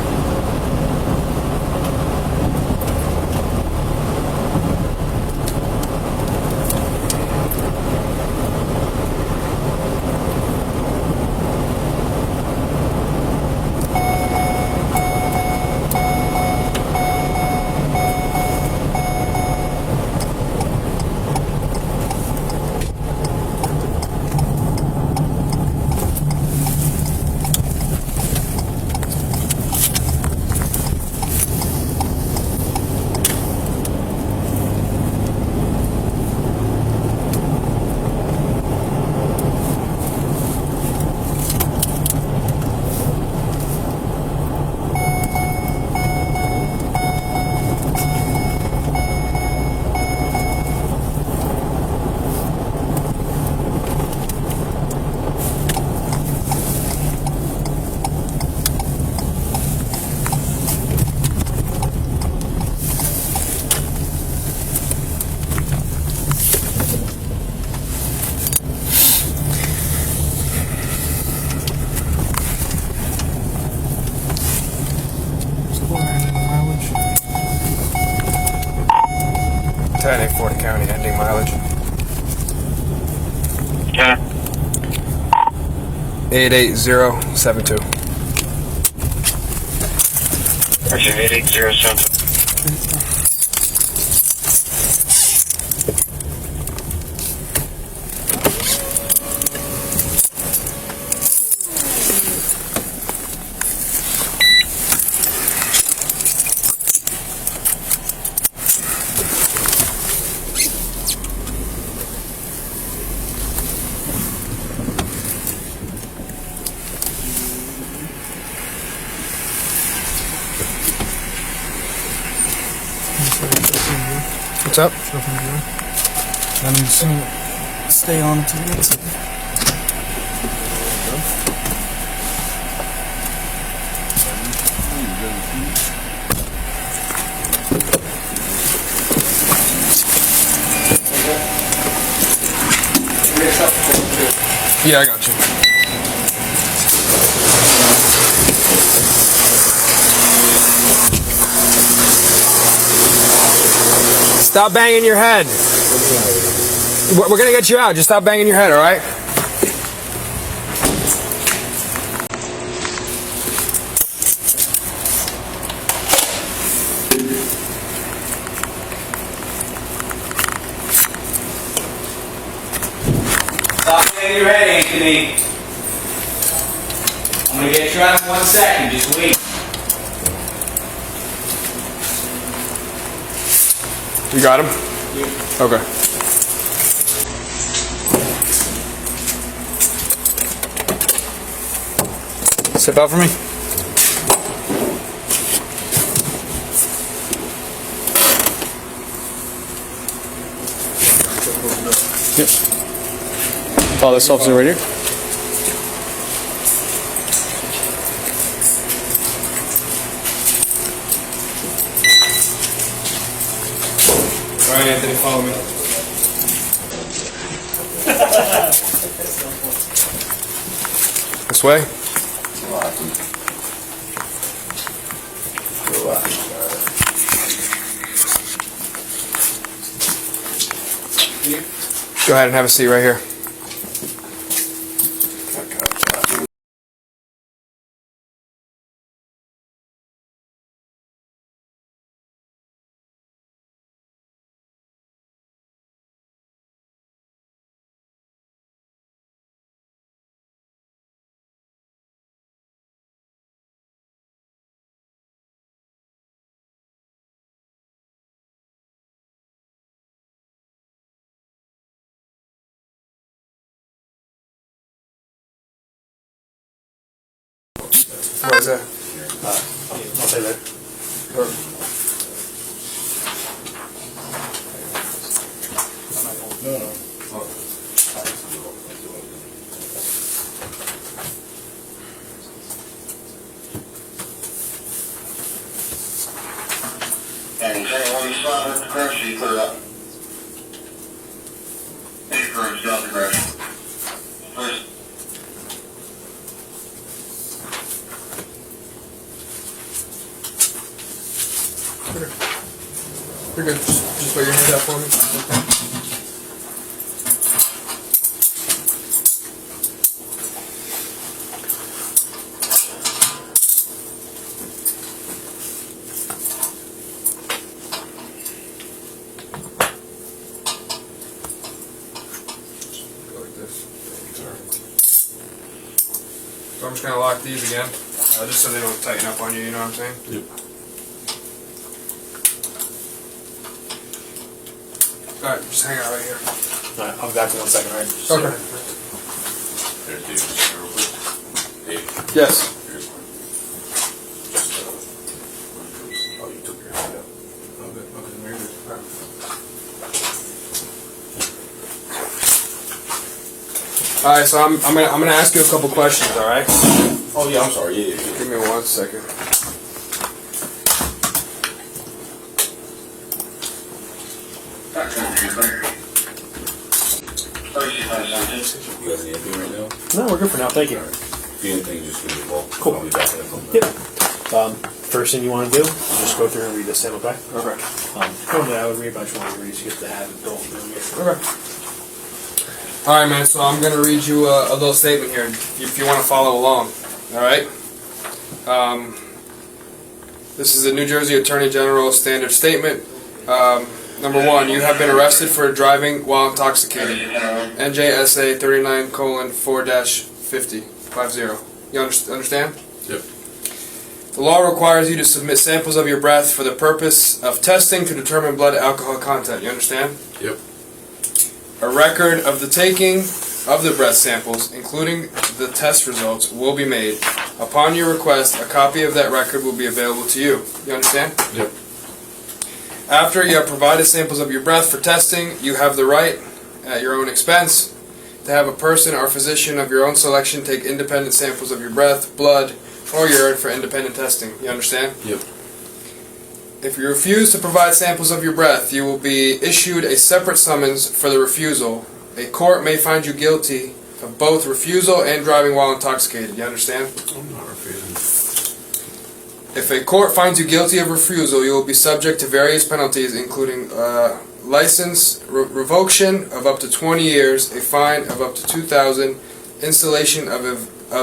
Chehade, Ford County, ending mileage. Yeah. 88072. Roger, 88072. What's up? I'm just gonna stay on until the end. Yeah, I got you. Stop banging your head. We're gonna get you out. Just stop banging your head, all right? Stop banging your head, Anthony. I'm gonna get you out in 1 second. Just wait. You got him? Yeah. Okay. Step out for me. Yep. Follow this officer right here. All right, Anthony, follow me. This way. Go ahead and have a seat right here. What is that? I'll say that. And when you stop at the crash, you clear up. Any firms down the crash. First. You're good. Just put your hand out for me. Go like this. So I'm just gonna lock these again, just so they don't tighten up on you. You know what I'm saying? Yep. Alright, just hang out right here. Alright, I'll be back in 1 second, right? Okay. Yes. Oh, you took your hand out. Okay, very good. Alright, so I'm gonna ask you a couple questions, alright? Oh yeah, I'm sorry. Yeah. Give me 1 second. You guys need anything right now? No, we're good for now. Thank you. If you need anything, just give me a call. Cool. I'll be back in a couple minutes. Yep. First thing you want to do, just go through and read this, okay? Okay. Normally I would read, but I just want to read so you get to have it going. Okay. Alright, man, so I'm gonna read you a little statement here if you want to follow along. Alright? This is the New Jersey Attorney General standard statement. Number 1, you have been arrested for driving while intoxicated. NJSA 39:4-50. You understand? Yep. The law requires you to submit samples of your breath for the purpose of testing to determine blood alcohol content. You understand? Yep. A record of the taking of the breath samples, including the test results, will be made. Upon your request, a copy of that record will be available to you. You understand? Yep. After you have provided samples of your breath for testing, you have the right, at your own expense, to have a person or physician of your own selection take independent samples of your breath, blood, or urine for independent testing. You understand? Yep. If you refuse to provide samples of your breath, you will be issued a separate summons for the refusal. A court may find you guilty of both refusal and driving while intoxicated. You understand? I'm not refusing. If a court finds you guilty of refusal, you will be subject to various penalties, including license revocation of up to 20 years, a fine of up to $2,000, installation of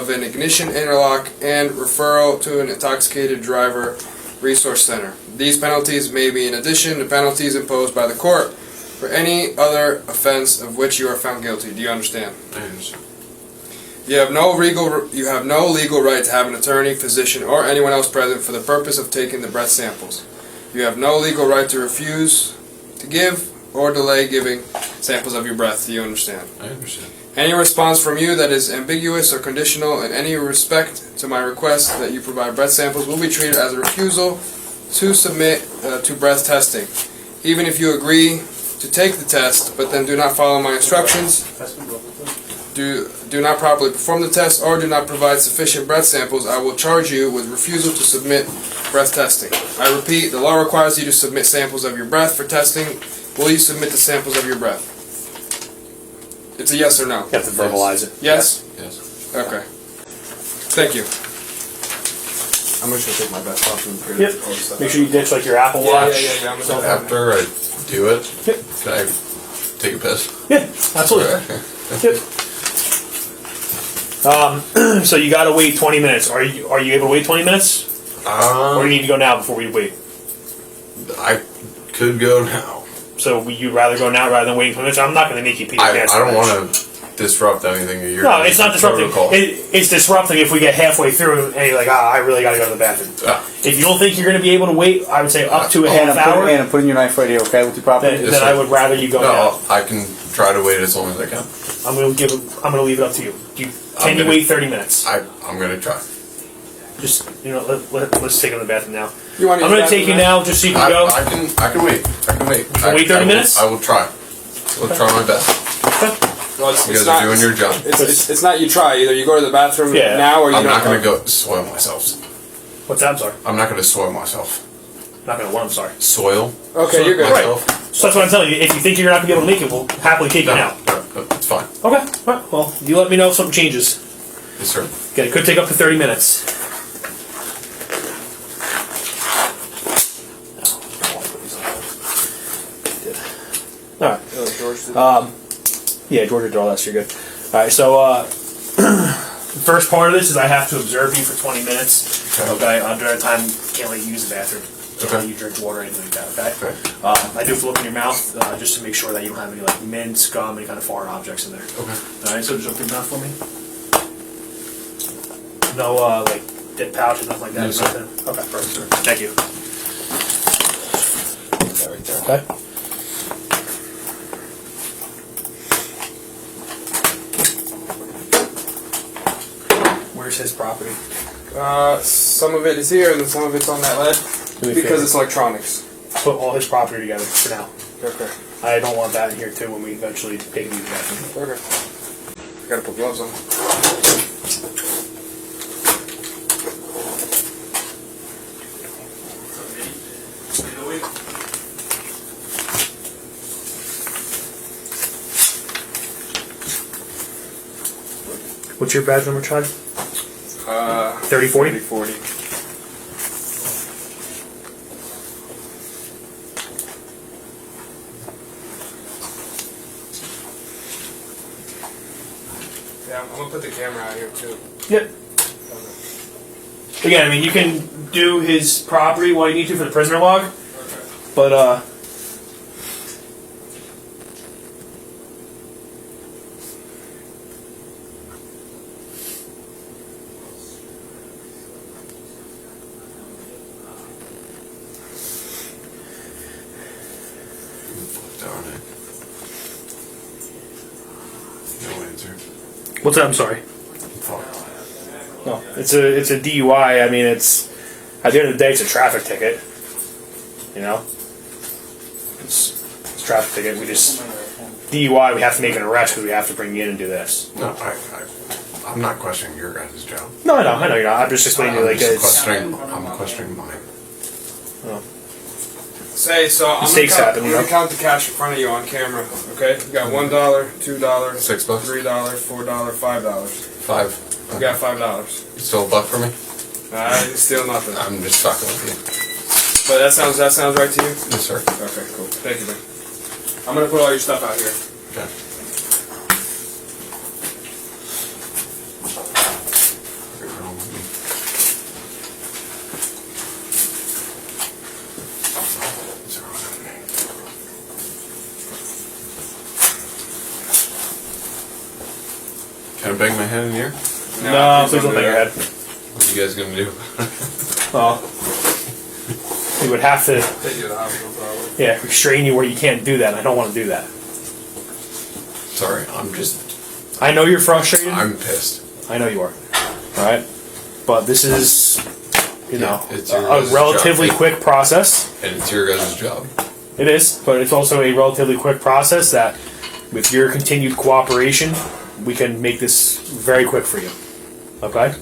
an ignition interlock, and referral to an intoxicated driver resource center. These penalties may be in addition to penalties imposed by the court for any other offense of which you are found guilty. Do you understand? I understand. You have no legal right to have an attorney, physician, or anyone else present for the purpose of taking the breath samples. You have no legal right to refuse to give or delay giving samples of your breath. Do you understand? I understand. Any response from you that is ambiguous or conditional in any respect to my request that you provide breath samples will be treated as a refusal to submit to breath testing. Even if you agree to take the test, but then do not follow my instructions, do not properly perform the test, or do not provide sufficient breath samples, I will charge you with refusal to submit breath testing. I repeat, the law requires you to submit samples of your breath for testing. Will you submit the samples of your breath? It's a yes or no. You have to verbalize it. Yes? Yes. Okay. Thank you. I'm just gonna take my vest off and Yep. Make sure you ditch like your Apple Watch. Yeah. I'm gonna After I do it, Yep. can I take a piss? Yeah, absolutely. Yep. So you gotta wait 20 minutes. Are you able to wait 20 minutes? Or do you need to go now before we wait? I could go now. So you'd rather go now rather than waiting 20 minutes? I'm not gonna make you pee your pants. I don't want to disrupt anything that you're No, it's not disrupting. protocol. It's disrupting if we get halfway through and you're like, I really gotta go to the bathroom. Ah. If you don't think you're gonna be able to wait, I would say up to a half Anna, hour. Anna, put in your knife right here, okay, with your property. Then I would rather you go now. No, I can try to wait as long as I can. I'm gonna leave it up to you. Can you wait 30 minutes? I'm gonna try. Just let's take it in the bathroom now. You want I'm gonna take you now just so you can go. I can wait. I can wait. Wait 30 minutes? I will try. I'll try my best. Well, You guys are doing your job. It's not you try. Either you go to the bathroom Yeah. now or you I'm don't not gonna go soil myself. What's that? I'm sorry. I'm not gonna soil myself. Not gonna what? I'm sorry. Soil? Okay, you're good. Myself? So that's what I'm telling you. If you think you're not gonna be able to make it, we'll happily take you now. No, it's fine. Okay. All right. Well, you let me know if something changes. Yes, sir. Okay. It could take up to 30 minutes. All right. Yeah, Georgia did all that, so you're good. All right, so the first part of this is I have to observe you for 20 minutes. Okay. Under that time, can't let you use the bathroom. Can't let you drink water or anything like that. Okay. I do have to look in your mouth just to make sure that you don't have any like mint, scum, any kind of foreign objects in there. Okay. All right. So just open your mouth for me. No like dip pouches, nothing like that. No, sir. Nothing? Okay. Perfect. Thank you. That right there. Okay. Where's his property? Some of it is here and then some of it's on that lead because it's electronics. Put all his property together for now. Okay. I don't want that in here too when we eventually take these back. Okay. I gotta put gloves on. What's your badge number, Chad? 3040? 3040. Yeah, I'm gonna put the camera out here too. Yep. Again, I mean, you can do his property while you need to for the prisoner log, but Darn it. No answer. what's that? I'm sorry. Fuck. No, it's a DUI. I mean, it's at the end of the day, it's a traffic ticket. You know, it's a traffic ticket. We just DUI. We have to make an arrest because we have to bring you in and do this. No, I'm not questioning your guys' job. No, I know you're not. I'm just explaining to you like it's. I'm questioning mine. Oh. Say, so I'm Mistakes happen, I'm you gonna know? count the cash in front of you on camera, okay? You got $1, $2, $6, $3, $4, $5. $5. You got $5. You stole a buck from me? I didn't steal nothing. I'm just fucking with you. But that sounds right to you? Yes, sir. Okay, cool. Thank you, man. I'm gonna put all your stuff out here. Okay. Can I bang my head in here? No, please don't bang your head. What are you guys gonna do? Well, we would have to, Take you to the hospital, probably. yeah, restrain you where you can't do that. And I don't want to do that. Sorry, I know you're frustrated. I'm pissed. I know you are. All right, but this is, it's your a guys' relatively job. quick process. And it's your guys' job. It is, but it's also a relatively quick process that, with your continued cooperation, we can make this very quick for you. Okay?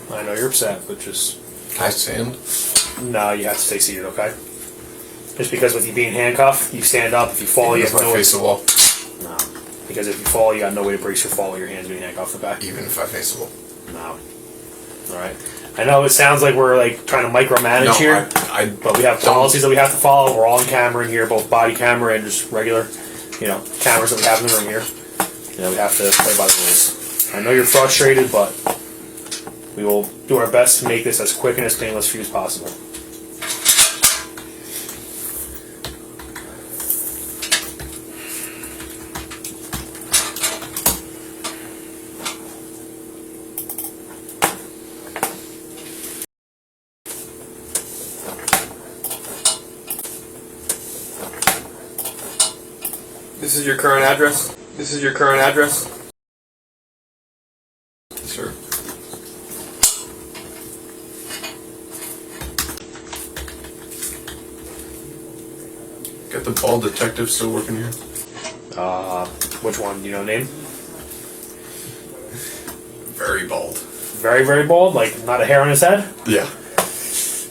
I know you're upset, but just... Can I stand? No, you have to stay seated, okay? Just because with you being handcuffed, you stand up. If you fall, you have no way face the wall. No. Because if you fall, you got no way to brace your fall with your hands being handcuffed, okay? Even if I face the wall. No. Alright. I know it sounds like we're like trying to micromanage here, but we have policies that we have to follow. We're all on camera in here, both body camera and just regular, cameras that we have in the room here. We have to play by the rules. I know you're frustrated, but we will do our best to make this as quick and as painless for you as possible. This is your current address? This is your current address? Sir. Got the bald detective still working here? Which one? Do you know the name? Very bald. Very, very bald? Like, not a hair on his head? Yeah.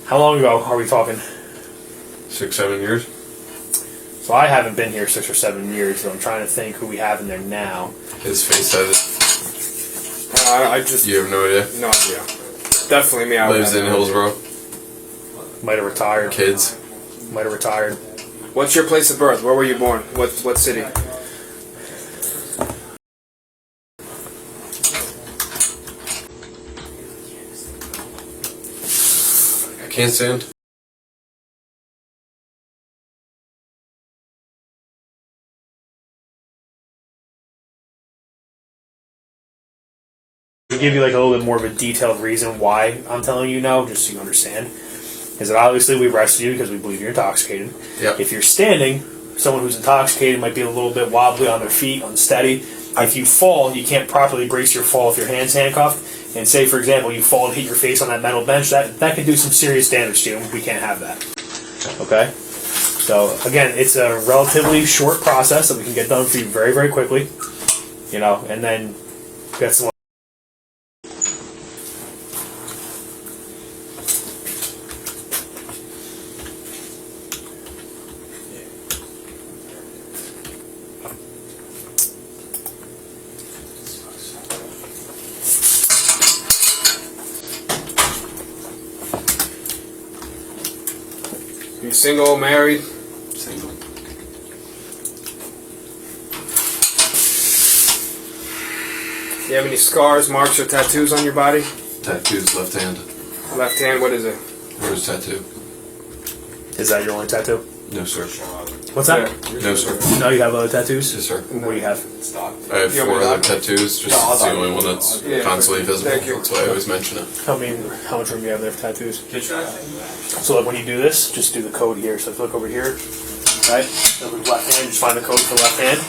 How long ago are we talking? 6, 7 years? So I haven't been here 6 or 7 years, so I'm trying to think who we have in there now. His face said it. I just... You have no idea? No idea. Definitely me. I Lives in Hillsborough. Might have retired. Kids. Might have retired. What's your place of birth? Where were you born? What city? I can't stand. To give you like a little bit more of a detailed reason why I'm telling you no, just so you understand, is that obviously we arrested you because we believe you're intoxicated. Yep. If you're standing, someone who's intoxicated might be a little bit wobbly on their feet, unsteady. If you fall, you can't properly brace your fall if your hand's handcuffed. And say, for example, you fall and hit your face on that metal bench, that can do some serious damage to you. We can't have that. Okay? So, again, it's a relatively short process that we can get done for you very, very quickly. And then get some... You single, married? Single. Do you have any scars, marks, or tattoos on your body? Tattoos, left hand. Left hand, what is it? Where's tattoo? Is that your only tattoo? No, sir. What's that? No, sir. No, you have other tattoos? Yes, sir. What do you have? I have 4 other tattoos, just it's the only one that's constantly visible. Thank you. That's why I always mention it. How much room do you have there for tattoos? So like when you do this, just do the code here. So if you look over here, right? Then with left hand, just find the code for left hand.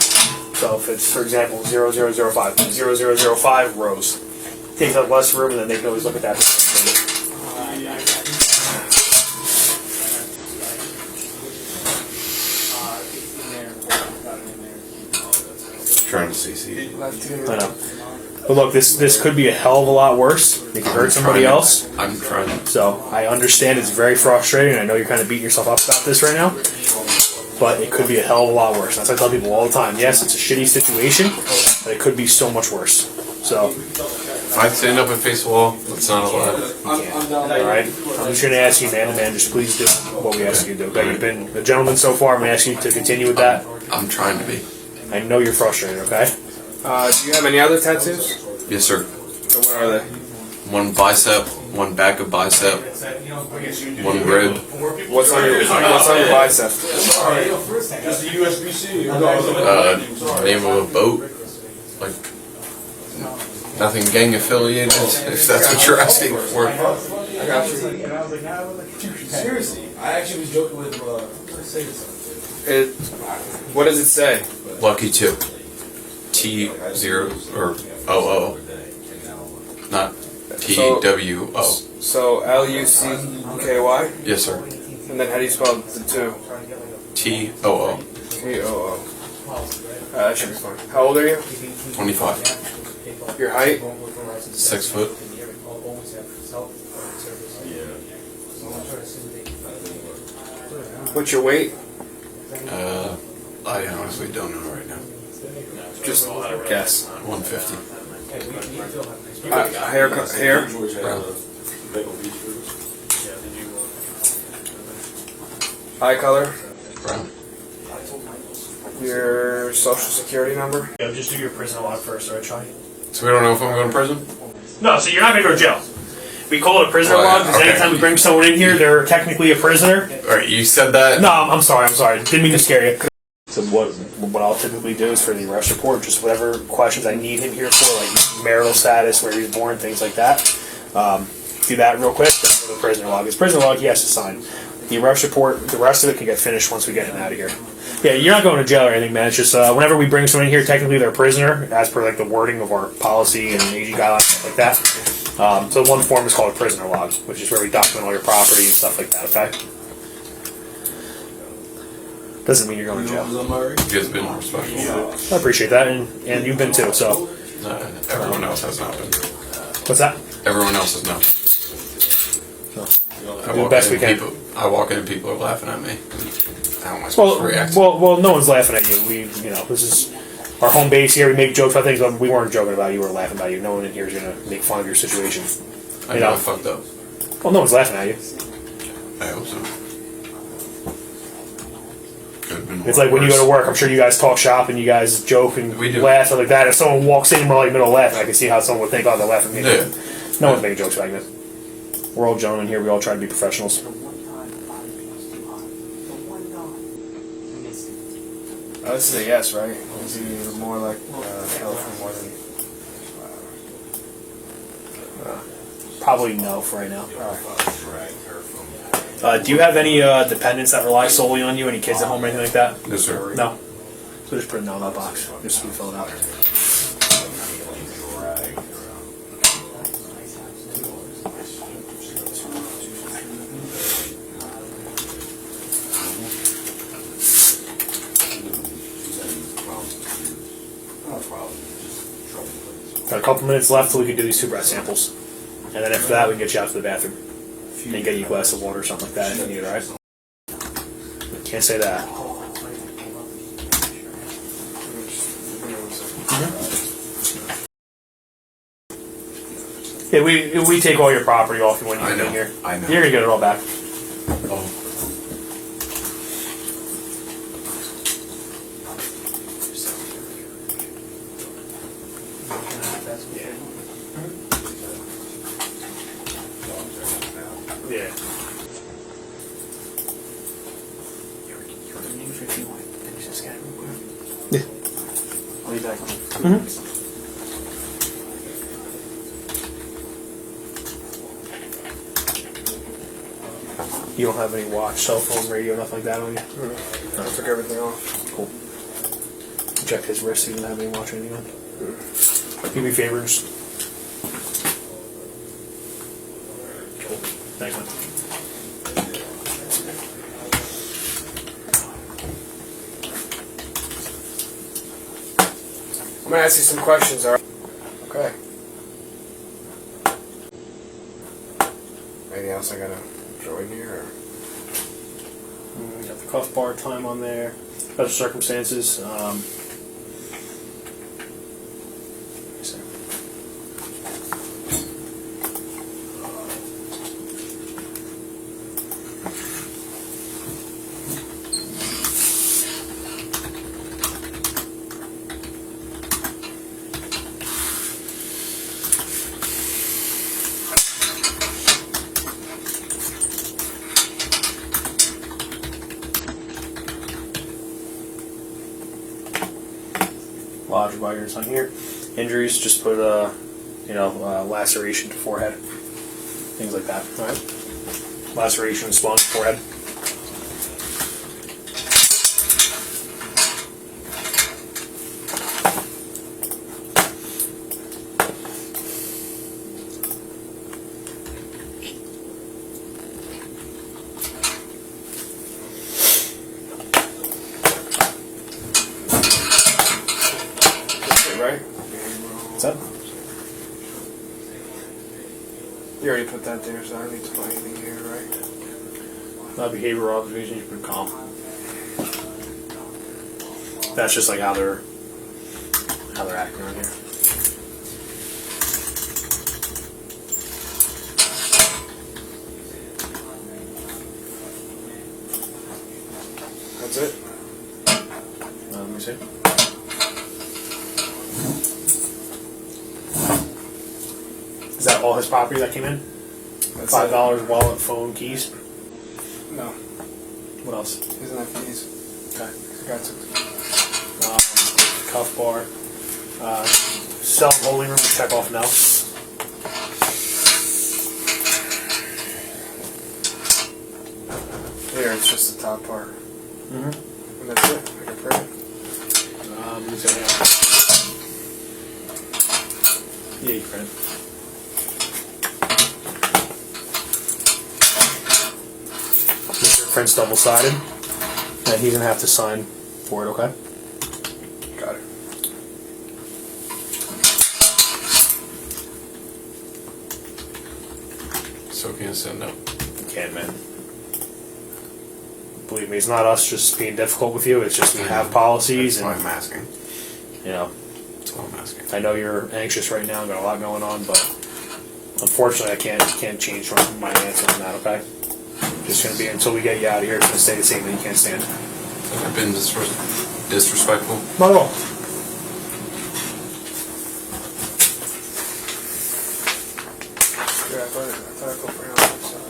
So if it's, for example, 0005, 0005 rows. Take up less room and then they can always look at that. Trying to see. I know. But look, this could be a hell of a lot worse. It could hurt somebody else. I'm trying. So I understand it's very frustrating. I know you're kind of beating yourself up about this right now. But it could be a hell of a lot worse. That's what I tell people all the time. Yes, it's a shitty situation, but it could be so much worse. So If I stand up and face the wall, that's not allowed. Alright? I'm just going to ask you, man to man, just please do what we ask you to do. Okay? You've been a gentleman so far. I'm going to ask you to continue with that. I'm trying to be. I know you're frustrated, okay? Do you have any other tattoos? Yes, sir. So what are they? One bicep, one back of bicep, one rib. What's on your bicep? Just the USB-C. Name of a boat. Like, nothing gang affiliated, if that's what you're asking for. I got you. Seriously, I actually was joking with What does it say? Lucky 2. T0 or OO. Not TWO. So LUCKY? Yes, sir. And then how do you spell the 2? TOO. TOO. That should be fine. How old are you? 25. Your height? 6 foot. What's your weight? I honestly don't know right now. Just guess. 150. Hair? Brown. Eye color? Brown. Your social security number? Yeah, just do your prison log first, alright, Sean? So we don't know if I'm going to prison? No, so you're not going to go to jail. We call it a prisoner log because okay. anytime we bring someone in here, they're technically a prisoner. Alright, you said that? No, I'm sorry. Didn't mean to scare you. So what I'll typically do is for the arrest report, just whatever questions I need him here for, like marital status, where he was born, things like that. Do that real quick. Then for the prisoner log. His prisoner log he has to sign. The arrest report, the rest of it can get finished once we get him out of here. Yeah, you're not going to jail or anything, man. It's just whenever we bring someone in here, technically they're a prisoner, as per like the wording of our policy and AG guidelines, stuff like that. So one form is called a prisoner log, which is where we document all your property and stuff like that. Okay. Doesn't mean you're going to jail. You guys have been respectful. I appreciate that, and you've been too. So everyone else has not been. What's that? Everyone else has not. Do the best we can. I walk in and people are laughing at me. How am I supposed to react? Well, no one's laughing at you. This is our home base here. We make jokes about things, but we weren't joking about you. We were laughing about you. No one in here is going to make fun of your situation. I know I fucked up. Well, no one's laughing at you. I hope so. It's like when you go to work, I'm sure you guys talk shop and you guys joke and laugh, stuff like that. If someone walks in, we're like middle of laughing, I can see how someone would think, oh, they're laughing at me. Yeah. No one's making jokes like this. We're all gentlemen here. We all try to be professionals. Oh, this is a yes, right? Is he more like California more than... Probably no for right now. Do you have any dependents that rely solely on you? Any kids at home or anything like that? Yes, sir. No? So just put it down in that box. Just so we fill it out. Got a couple minutes left till we can do these 2 breath samples. And then after that, we can get you out to the bathroom. And get you a glass of water or something like that if you need it, alright? Can't say that. Yeah, we take all your property off you when you get in here. I know. You're gonna get it all back. Oh. Yeah. Yeah. I'll be back. You don't have any watch, cell phone, radio, nothing like that on you? I took everything off. Cool. Check his wrist, he didn't have any watch or anything on. Do me favors. Cool. Thanks, man. I'm gonna ask you some questions, alright? Okay. Anything else I gotta throw in here? Or? Got the cuff bar time on there. Special circumstances. logic by yours on here. Injuries, just put laceration to forehead, things like that. All right. Laceration, swelling to forehead. Right? What's that? You already put that there, so I don't need to put anything here, right? Behavioral observations, you put calm. That's just like how they're acting on here. That's it? Let me see. Is that all his property that came in? That's $5, wallet, phone, keys? No. What else? Isn't that keys? Okay. Got it. Cuff bar. Cell holding room, check off no. Here, it's just the top part. Mm-hmm. And that's it. I can print it. Let me see. Yeah, you can print it. Print's double-sided, and he's gonna have to sign for it. Okay. Got it. So can't send no. Can't, man. Believe me, it's not us just being difficult with you. It's just we have policies, That's why and I'm asking. you know. That's why I'm asking. I know you're anxious right now, got a lot going on, but unfortunately, I can't change from my answer on that. Okay. Just gonna be until we get you out of here. It's gonna stay the same. That you can't stand. Have I been disrespectful? Not at all. Yeah, I thought I could print it. Sorry.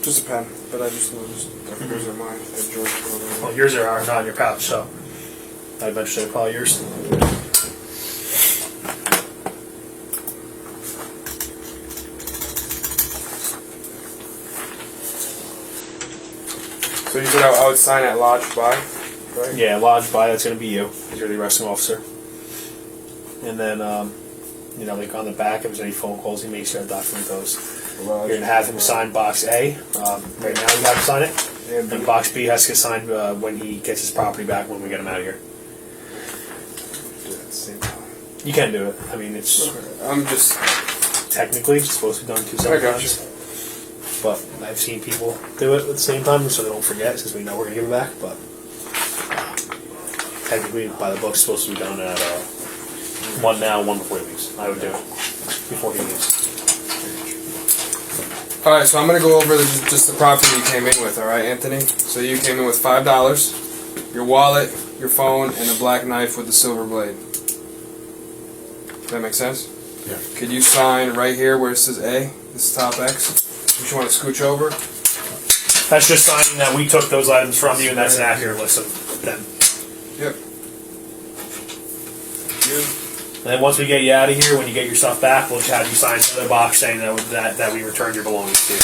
Just a pen, but I just noticed that yours are mine. That George wrote on. Well, yours are not in your pouch, so I eventually probably yours. So you said I would sign at lodged by, right? Yeah, lodged by. That's going to be you, because you're the arresting officer. And then, like on the back, if there's any phone calls he makes, you gotta document those. You're going to have him sign box A. Right now, you have him sign it. And box B has to get signed when he gets his property back when we get him out of here. Do it at the same time. You can do it. I mean, it's I'm just technically it's supposed to be done 2 separate I got times. But I've seen people do it at the same time, so they don't forget, because we know we're going to give it back. But technically, by the book, it's supposed to be done at one now, one before he leaves. I would do it before he leaves. All right. So I'm gonna go over just the property you came in with. All right, Anthony. So you came in with $5, your wallet, your phone, and a black knife with the silver blade. Does that make sense? Yeah. Could you sign right here where it says A? This top X. You want to scooch over? That's just signing that we took those items from you, and that's an accurate list of them. Yep. And then once we get you out of here, when you get your stuff back, we'll just have you sign another box saying that we returned your belongings to you.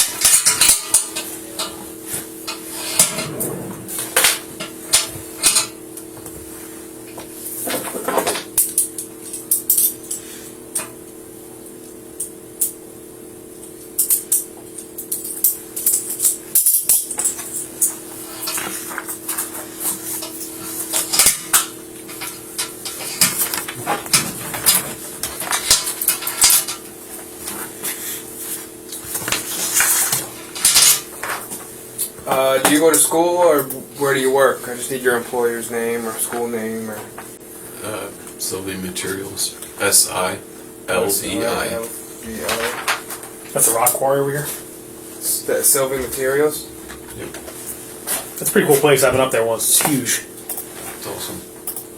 Do you go to school or Where do you work? I just need your employer's name or school name or. Sylvie Materials. SILVI. That's a rock quarry over here. Sylvie Materials. Yep. That's a pretty cool place. I've been up there once. It's huge. It's awesome.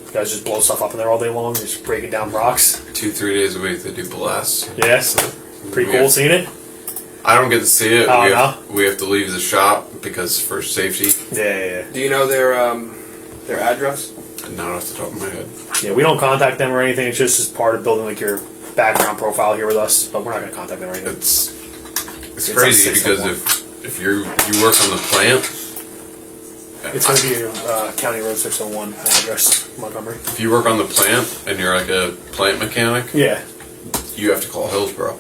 You guys just blow stuff up in there all day long. Just breaking down rocks. 2-3 days a week they do blasts. Yeah. Pretty cool seeing it. I don't get to see it. Oh, we have to leave the shop because for safety. Yeah. Do you know their address? Not off the top of my head. Yeah, we don't contact them or anything. It's just as part of building like your background profile here with us. But we're not going to contact them or anything. It's crazy because if you work on the plant, it's going to be your County Road 601 address, Montgomery. If you work on the plant and you're like a plant mechanic, yeah, you have to call Hillsborough.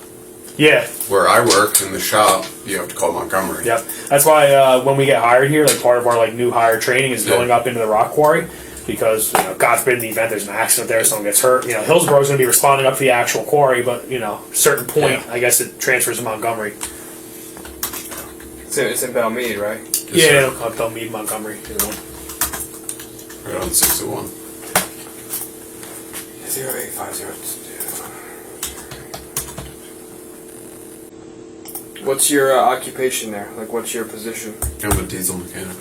Yeah. Where I work in the shop, you have to call Montgomery. Yep. That's why when we get hired here, like part of our like new hire training is going up into the rock quarry. Because, God forbid in the event there's an accident there, someone gets hurt. Hillsborough is going to be responding up to the actual quarry, but, certain point, I guess it transfers to Montgomery. It's in Belmead, right? Yeah, it'll come Belmead, Montgomery, either one. Right on 601. 08502. What's your occupation there? Like, what's your position? I'm a diesel mechanic.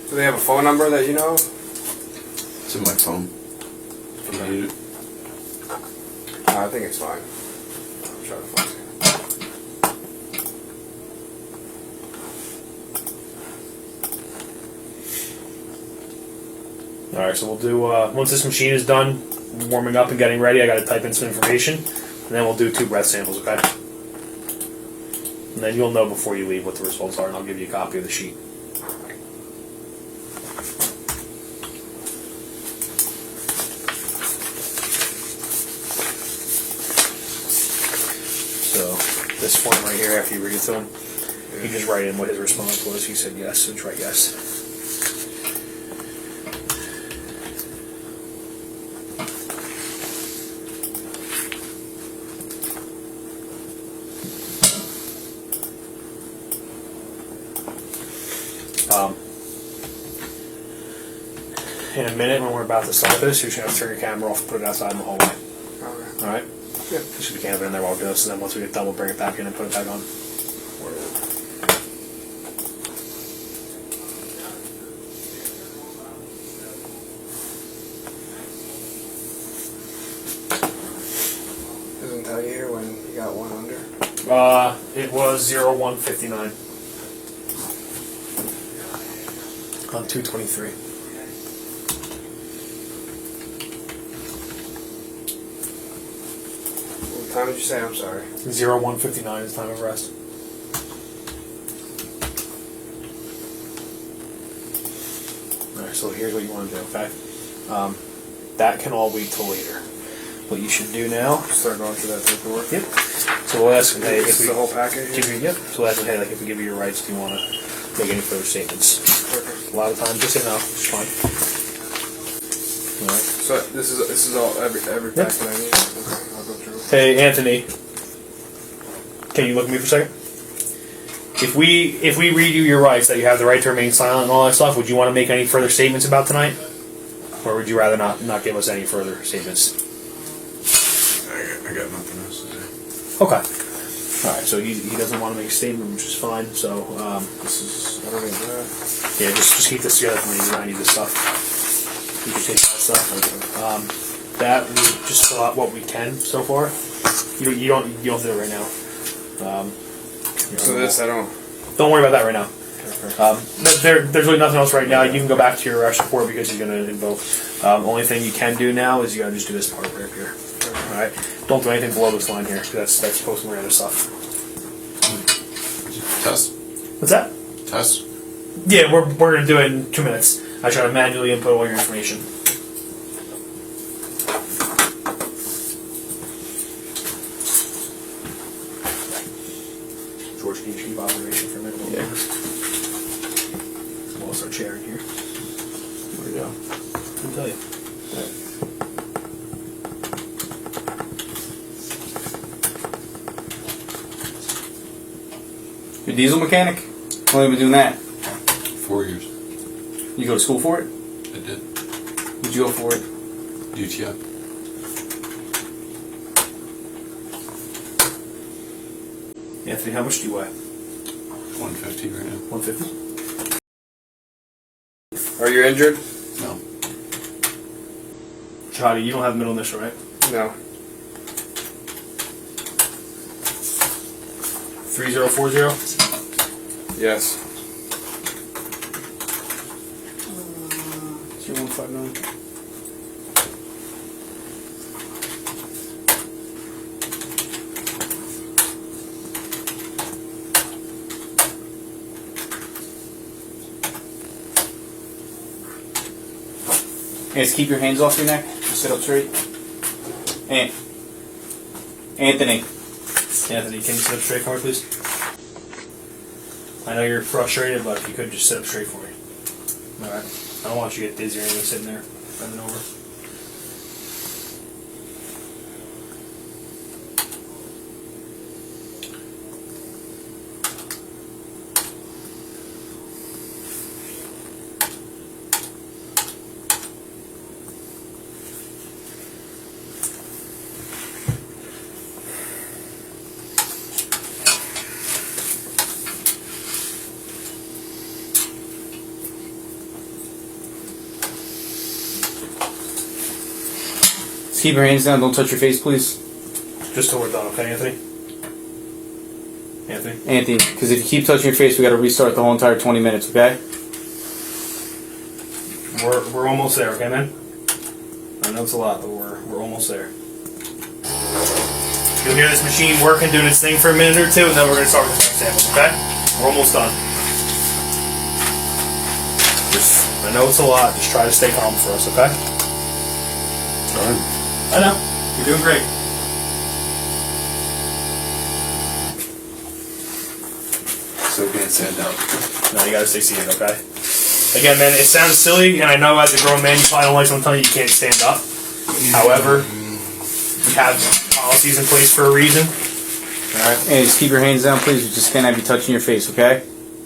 Do they have a phone number that you know? It's in my phone. If you need it. I think it's fine. I'll try to find it. Alright, so we'll do, once this machine is done warming up and getting ready, I got to type in some information, and then we'll do 2 breath samples, okay? And then you'll know before you leave what the results are, and I'll give you a copy of the sheet. So, this form right here, after you read it to him, you just write in what his response was. He said yes, so just write yes. In a minute, when we're about to start this, you're just going to turn your camera off and put it outside in the hallway. Okay. Alright? Yeah. There should be a camera in there while we do this, and then once we get done, we'll bring it back in and put it back on. Doesn't tell you here when you got one under. It was 0159 on 223. What time did you say? I'm sorry. 0159 is time of rest. Alright, so here's what you want to do, okay? That can all wait till later. What you should do now. Start going through that paperwork. Yep. So we'll ask him, hey, This if is we the whole package? give you, yep. So we'll ask him, hey, like if we give you your rights, do you want to make any further statements? Perfect. A lot of times, just say no. It's fine. Alright. So this is all every Yep. packet I need. Okay, I'll go through. Hey, Anthony. Can you look at me for a second? If we read you your rights, that you have the right to remain silent and all that stuff, would you want to make any further statements about tonight? Or would you rather not give us any further statements? I got nothing else to say. Okay. Alright, so he doesn't want to make a statement, which is fine. So, this is... I don't need that. Yeah, just keep this together for me. I need this stuff. You can take that stuff. That, we just fill out what we can so far. You don't have to do it right now. So this I don't... Don't worry about that right now. There's really nothing else right now. You can go back to your arrest report because you're going to invoke. Only thing you can do now is you got to just do this part right here. Alright? Don't do anything below this line here because that's posting my other stuff. Test? What's that? Test? Yeah, we're gonna do it in 2 minutes. I try to manually input all your information. George, can you keep observation for a minute? Yeah. We'll also chair in here. Where'd it go? I'll tell you. You're a diesel mechanic? How long have you been doing that? 4 years. You go to school for it? I did. Where'd you go for it? UTI. Anthony, how much do you weigh? 150 right now. 150. Are you injured? No. Chehade, you don't have middle initial, right? No. 3040? Yes. 0159. Just keep your hands off your neck. Just sit up straight. Anthony. Anthony, can you sit up straight for me, please? I know you're frustrated, but if you could just sit up straight for me. Alright. I don't want you to get dizzy or anything sitting there, bending over. Just keep your hands down. Don't touch your face, please. Just till we're done, okay, Anthony? Anthony? Anthony, because if you keep touching your face, we got to restart the whole entire 20 minutes, okay? We're almost there, okay, man? I know it's a lot, but we're almost there. You'll hear this machine working, doing its thing for a minute or two, and then we're going to start with the next sample, okay? We're almost done. I know it's a lot, just try to stay calm for us, okay? Sorry. I know. You're doing great. Still can't stand up. No, you gotta stay seated, okay? Again, man, it sounds silly, and I know as a grown man, you probably don't like someone telling you you can't stand up. However, we have policies in place for a reason. Alright? And just keep your hands down, please. We just can't have you touching your face, okay?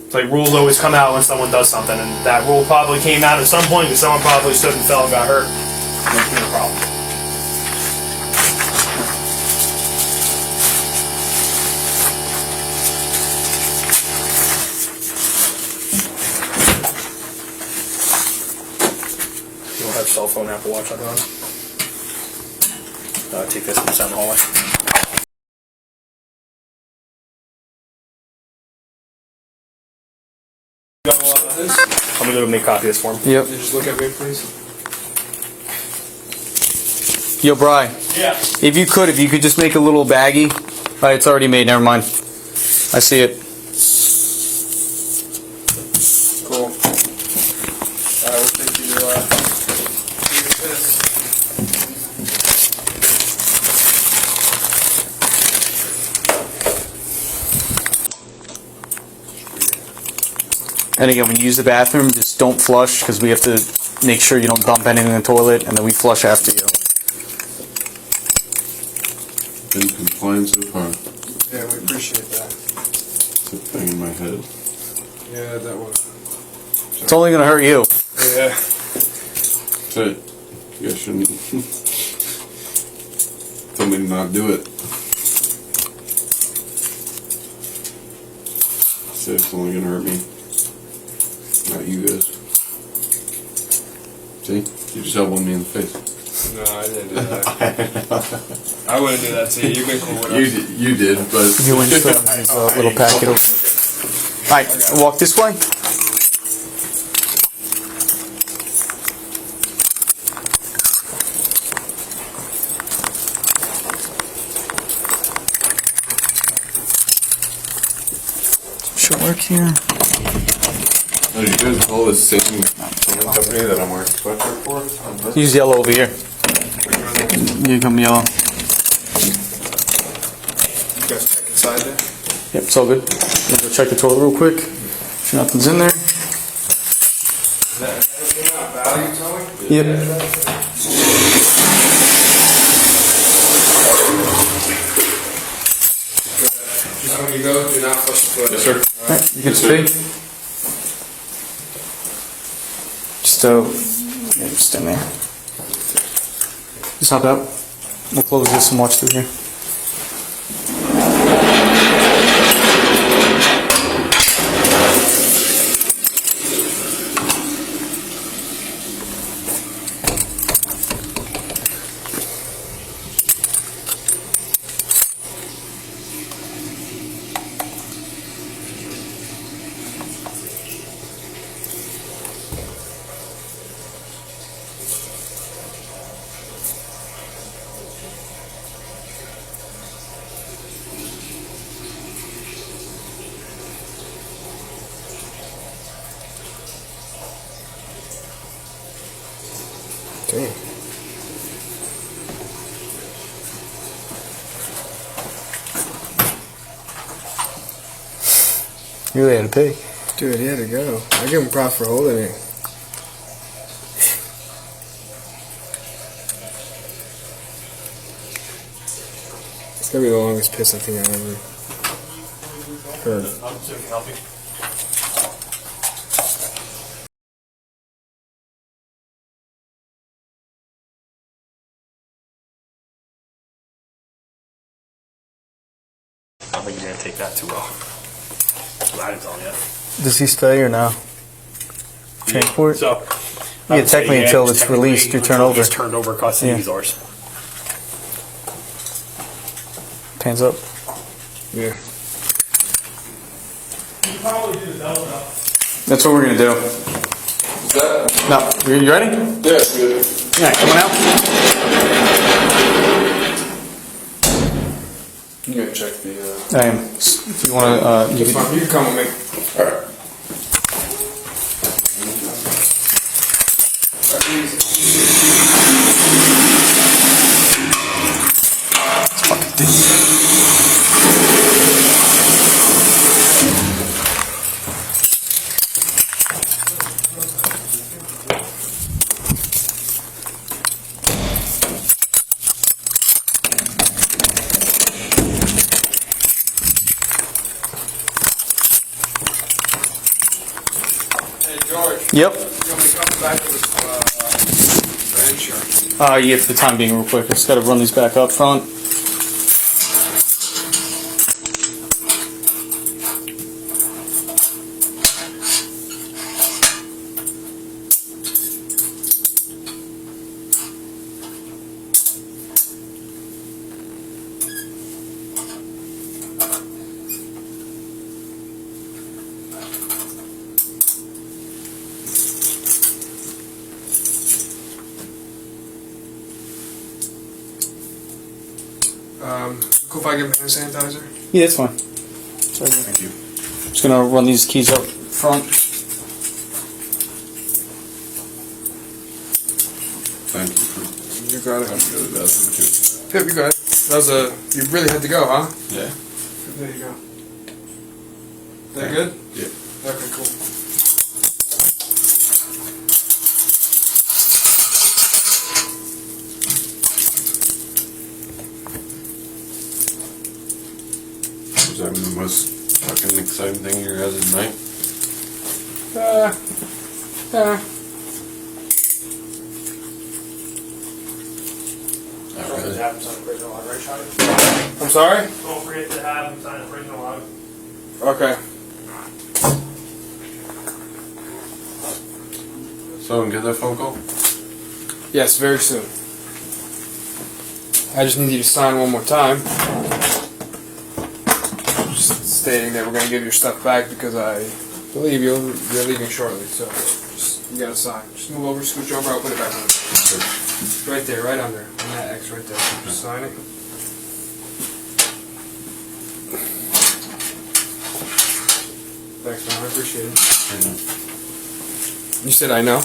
It's like rules always come out when someone does something, and that rule probably came out at some point because someone probably stood and fell and got hurt. No problem. You don't have cell phone Apple Watch on? Take this and down the hallway. I'm gonna go make a copy of this form. Yep. Just look at me, please. Yo, Bri. Yeah. If you could just make a little baggie. Alright, it's already made. Never mind. I see it. Cool. We'll take you to this. And again, when you use the bathroom, just don't flush because we have to make sure you don't dump anything in the toilet, and then we flush after you. Been compliant so far. Yeah, we appreciate that. It's a thing in my head. Yeah, that was. It's only gonna hurt you. Yeah. That's it. You guys shouldn't tell me to not do it. Say it's only gonna hurt me. Not you guys. See? You just elbowed me in the face. No, I didn't do that. I wouldn't do that to you. You've been cool with us. You did, but... You went to this little packet over. Alright, walk this way. Should work here. Are you guys all the same company that I'm wearing sweatshirt for? Use yellow over here. You come yellow. You guys check inside there? Yep, it's all good. I'm gonna go check the toilet real quick. Sure nothing's in there. Is that everything out value, Tony? Yep. Just when you go, do not flush the toilet. Yes, sir. Alright, you can speak. Just yeah, just in there. Just hop out. We'll close this and watch through here. Damn. You really had to pee. Dude, he had to go. I give him props for holding it. It's gonna be the longest piss I think I've ever heard. I'm so can help you. I don't think you're gonna take that too well. I didn't tell him yet. Does he stay or no? Transport? So, Yeah, technically until it's released, you turn over. It's turned over, custody Yeah. is ours. Hands up. Yeah. That's what we're gonna do. Is that? No, you ready? Yeah, it's good. Alright, come on out. You gotta check the. I am. If you wanna, you That's can, fine. You can come with me. Alright. Yep. You want me to come back with insurance? Yeah, for the time being, real quick. I just gotta run these back up front. Cool if I give him hand sanitizer? Yeah, that's fine. Thank you. Just gonna run these keys up front. Thank you. You got it. I'm good at that. Yep, you got it. That was you really had to go, huh? Yeah. There you go. That good? Yeah. Okay, cool. Was that the most fucking exciting thing of your guys' night? Not really. Have him sign the original log, right, Chehade? I'm sorry? Don't forget to have him sign the original log. Okay. So, and get that phone call? Yes, very soon. I just need you to sign one more time. Just stating that we're going to give your stuff back because I believe you're leaving shortly. So just, you got to sign. Just move over, scooch over, I'll put it back on. Right there, right under. On that X right there. Just sign it. Thanks, man. I appreciate it. You said I know?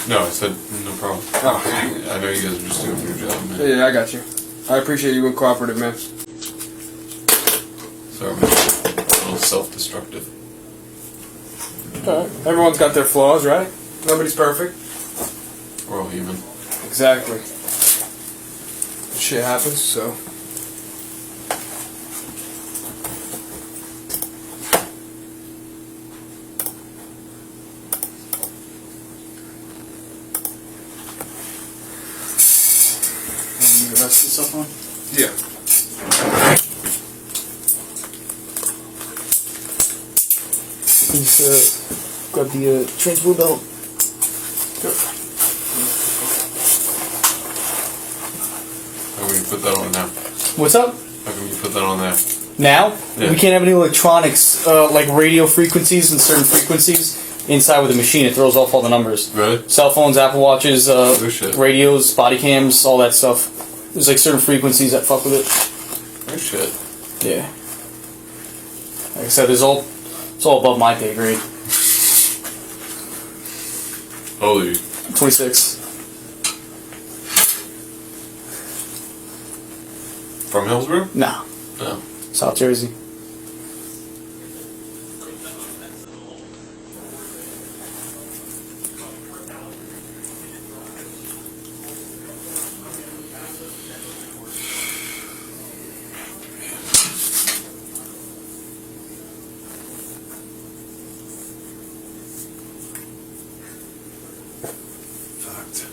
No, I said no problem. Oh. I know you guys are just doing your job, man. Yeah, I got you. I appreciate you being cooperative, man. Sorry, man. A little self-destructive. Okay. Everyone's got their flaws, right? Nobody's perfect. We're all human. Exactly. Shit happens, so. The rest of the stuff on? Yeah. Please grab the transport belt. How can you put that on now? What's up? How can you put that on there? Now? Yeah. We can't have any electronics, like radio frequencies and certain frequencies inside with the machine. It throws off all the numbers. Really? Cell phones, Apple Watches, shit. radios, body cams, all that stuff. There's like certain frequencies that fuck with it. Oh shit. Yeah. Like I said, it's all above my pay grade. How old are you? 26. From Hillsborough? No. No. South Jersey. Fucked.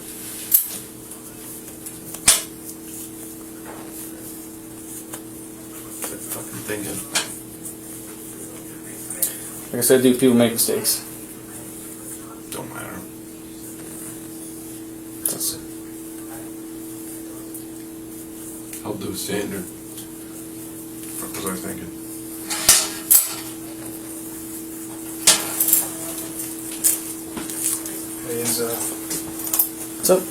Quit fucking thinking. Like I said, dude, people make mistakes. Don't matter. That's it. Held to a standard. What was I thinking? Hey, is, What's up?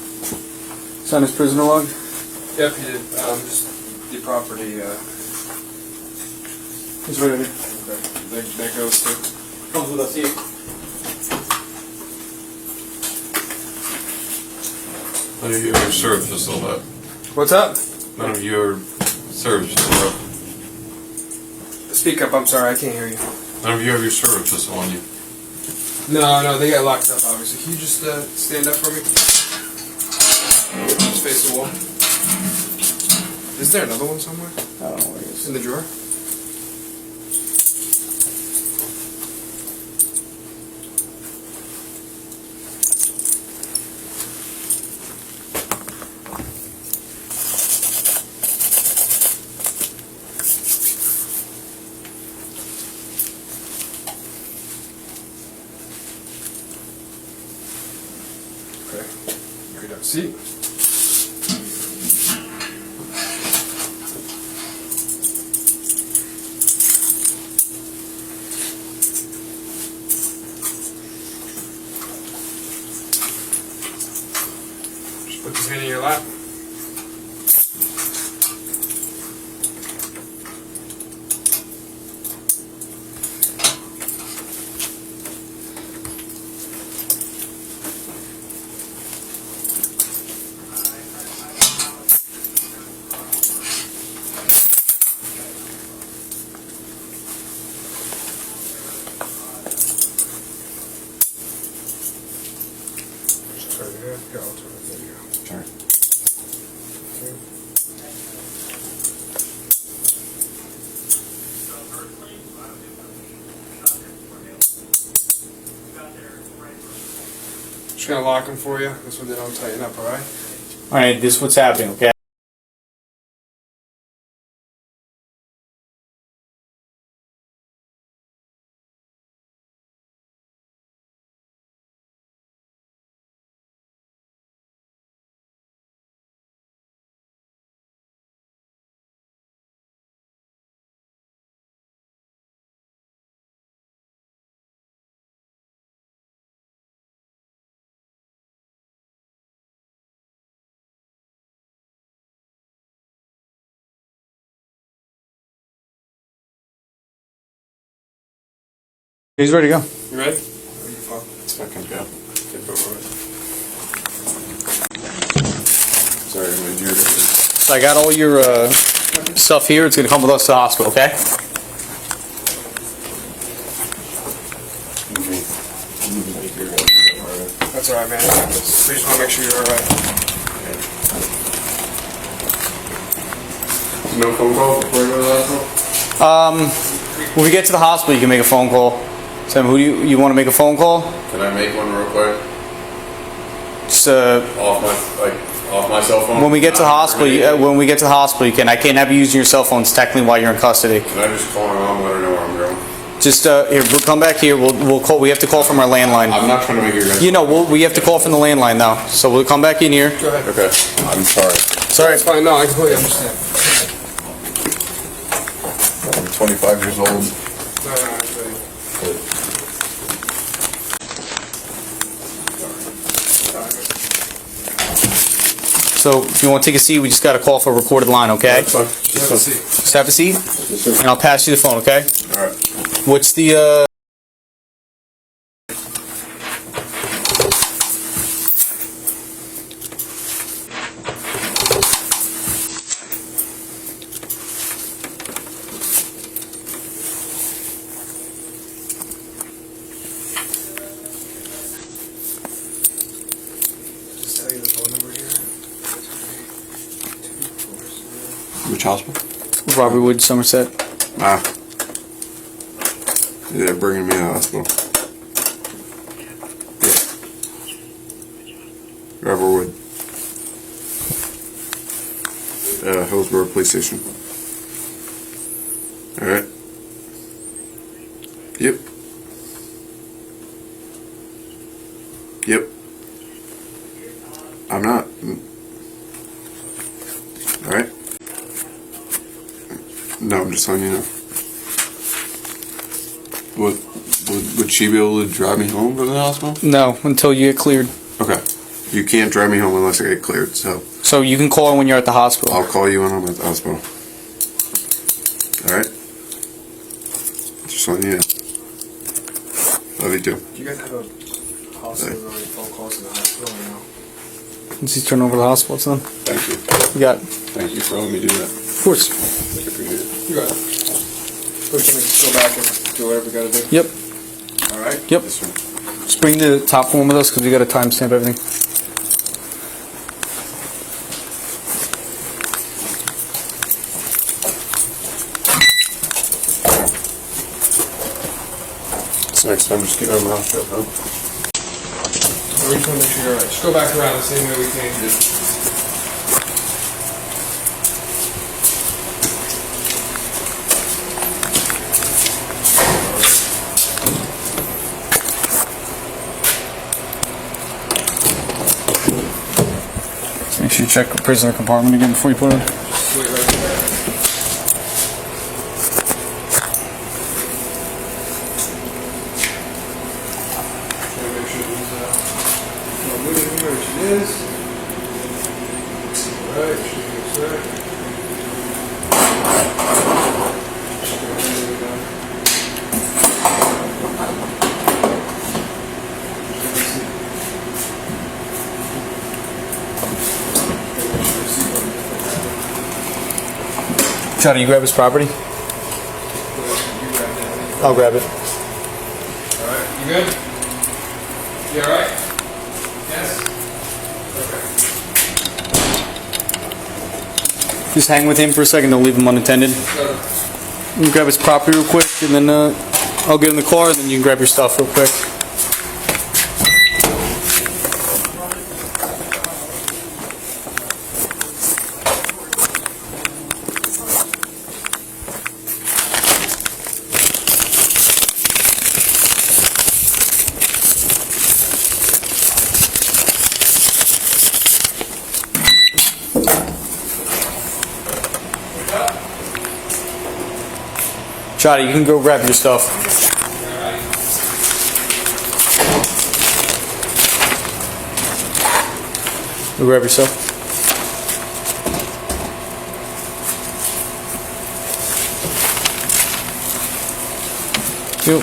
Sign his prisoner log? Yep, he did. Just the property, He's right here. okay. That goes to. Comes with us here. None of you ever served pistol up. What's up? None of you ever served pistol up. Speak up, I'm sorry, I can't hear you. None of you ever served pistol on you. No, they got locked up, obviously. Can you just stand up for me? Just face the wall. Is there another one somewhere? I don't know where he is. In the drawer? Okay. Great up seat. Just put this hand in your lap. Just turn it in. Here, I'll turn it. There you go. Sure. Okay. Just gonna lock them for you. This one they don't tighten up, alright? Alright, this is what's happening, okay? He's ready to go. You ready? Fucking go. Sorry, I'm in here. So I got all your stuff here. It's gonna come with us to the hospital, okay? That's alright, man. We just want to make sure you're alright. No phone call before I go to the hospital? When we get to the hospital, you can make a phone call. Sam, who do you want to make a phone call? Can I make one real quick? Just Off my cell phone? when we get to the hospital, you can. I can't have you using your cell phones technically while you're in custody. Can I just call my mom and let her know where I'm going? Just here, we'll come back here. We'll call. We have to call from our landline. I'm not trying to make your guys. You know, we have to call from the landline now. So we'll come back in here. Go ahead. Okay. I'm sorry. Sorry. It's fine. No, I completely understand. I'm 25 years old. So if you want to take a seat, we just got to call for a recorded line, okay? That's fine. Just have a seat, and I'll pass you the phone, okay? All right. What's the Which hospital? Robert Wood, Somerset? Ah. Yeah, they're bringing me to the hospital. Yeah. Riverwood. Hillsborough Police Station. Alright. Yep. Yep. I'm not. Alright. No, I'm just letting you know. Would she be able to drive me home from the hospital? No, until you get cleared. Okay. You can't drive me home unless I get cleared, so. So you can call when you're at the hospital. I'll call you when I'm at the hospital. Alright? Just letting you know. Love you too. Do you guys have a hospital or any phone calls to the hospital or no? Let's just turn over to the hospital, son. Thank you. You got it. Thank you for letting me do that. Of course. I appreciate it. You got it. We're just gonna go back and do whatever we gotta do. Yep. Alright? Yep. Yes, sir. Just bring the top form with us because we got to timestamp everything. So next time, just keep my mouth shut, huh? We just wanna make sure you're alright. Just go back around the same way we came. Make sure you check the prisoner compartment again before you put it in. Wait right there. Make sure these no good in here, which it is. Alright, should be good. Johnny, you grab his property? I'll grab it. Alright, you good? You alright? Yes? Okay. Just hang with him for a second. Don't leave him unattended. You can grab his property real quick, and then I'll get in the car, and then you can grab your stuff real quick. Johnny, you can go grab your stuff. Go grab your stuff. Yep.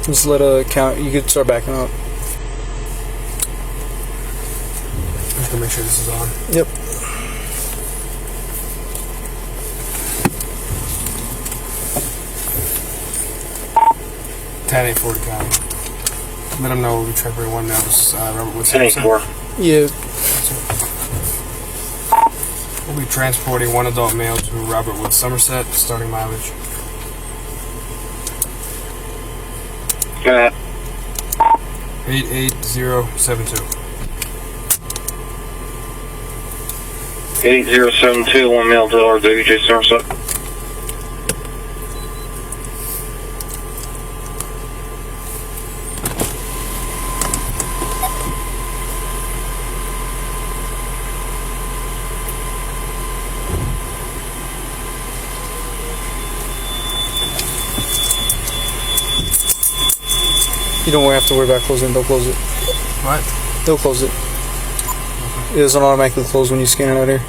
Just let a count. You could start backing up. I have to make sure this is on. Yep. Ten 840 County. Let them know we tried one. That was Robert Wood. 10-4. Yeah. We'll be transporting one adult male to Robert Wood, Somerset, starting mileage. Go ahead. 88072. 8072, 1 male to RWJ Somerset. You don't have to worry about closing it. They'll close it. What? They'll close it. It doesn't automatically close when you scan it out here.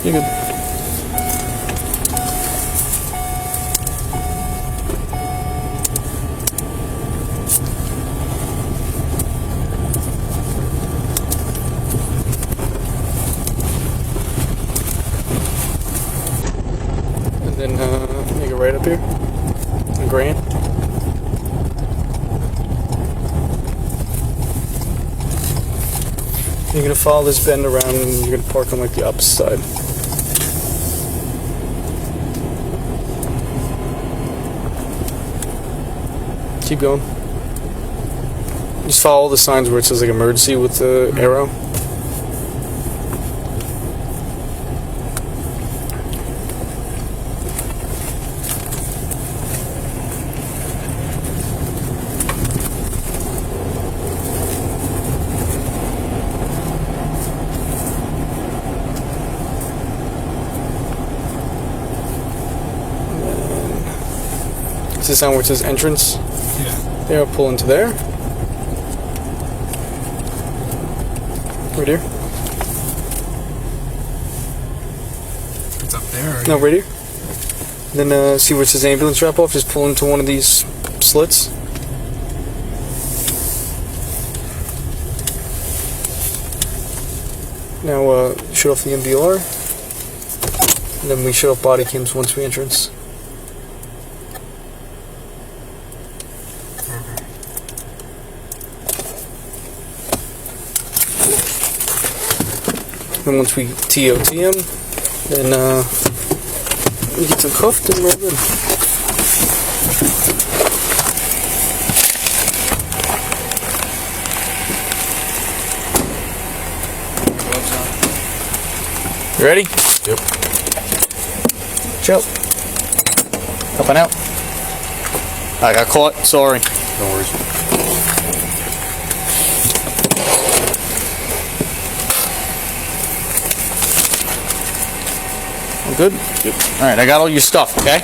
You're good. And then make it right up here. A grand. You're gonna follow this bend around and you're gonna park on like the opposite side. Keep going. Just follow the signs where it says like emergency with the arrow. Is this sign where it says entrance? Yeah. There, I'll pull into there. Right here. It's up there. No, right here. Then see where it says ambulance drop off? Just pull into one of these slits. Now shut off the MVR. And then we shut off body cams once we entrance. And once we TOT him, then we get some cuffed and we're good. You ready? Yep. Chill. Up and out. I got caught. Sorry. No worries. Good? Yep. Alright, I got all your stuff, okay?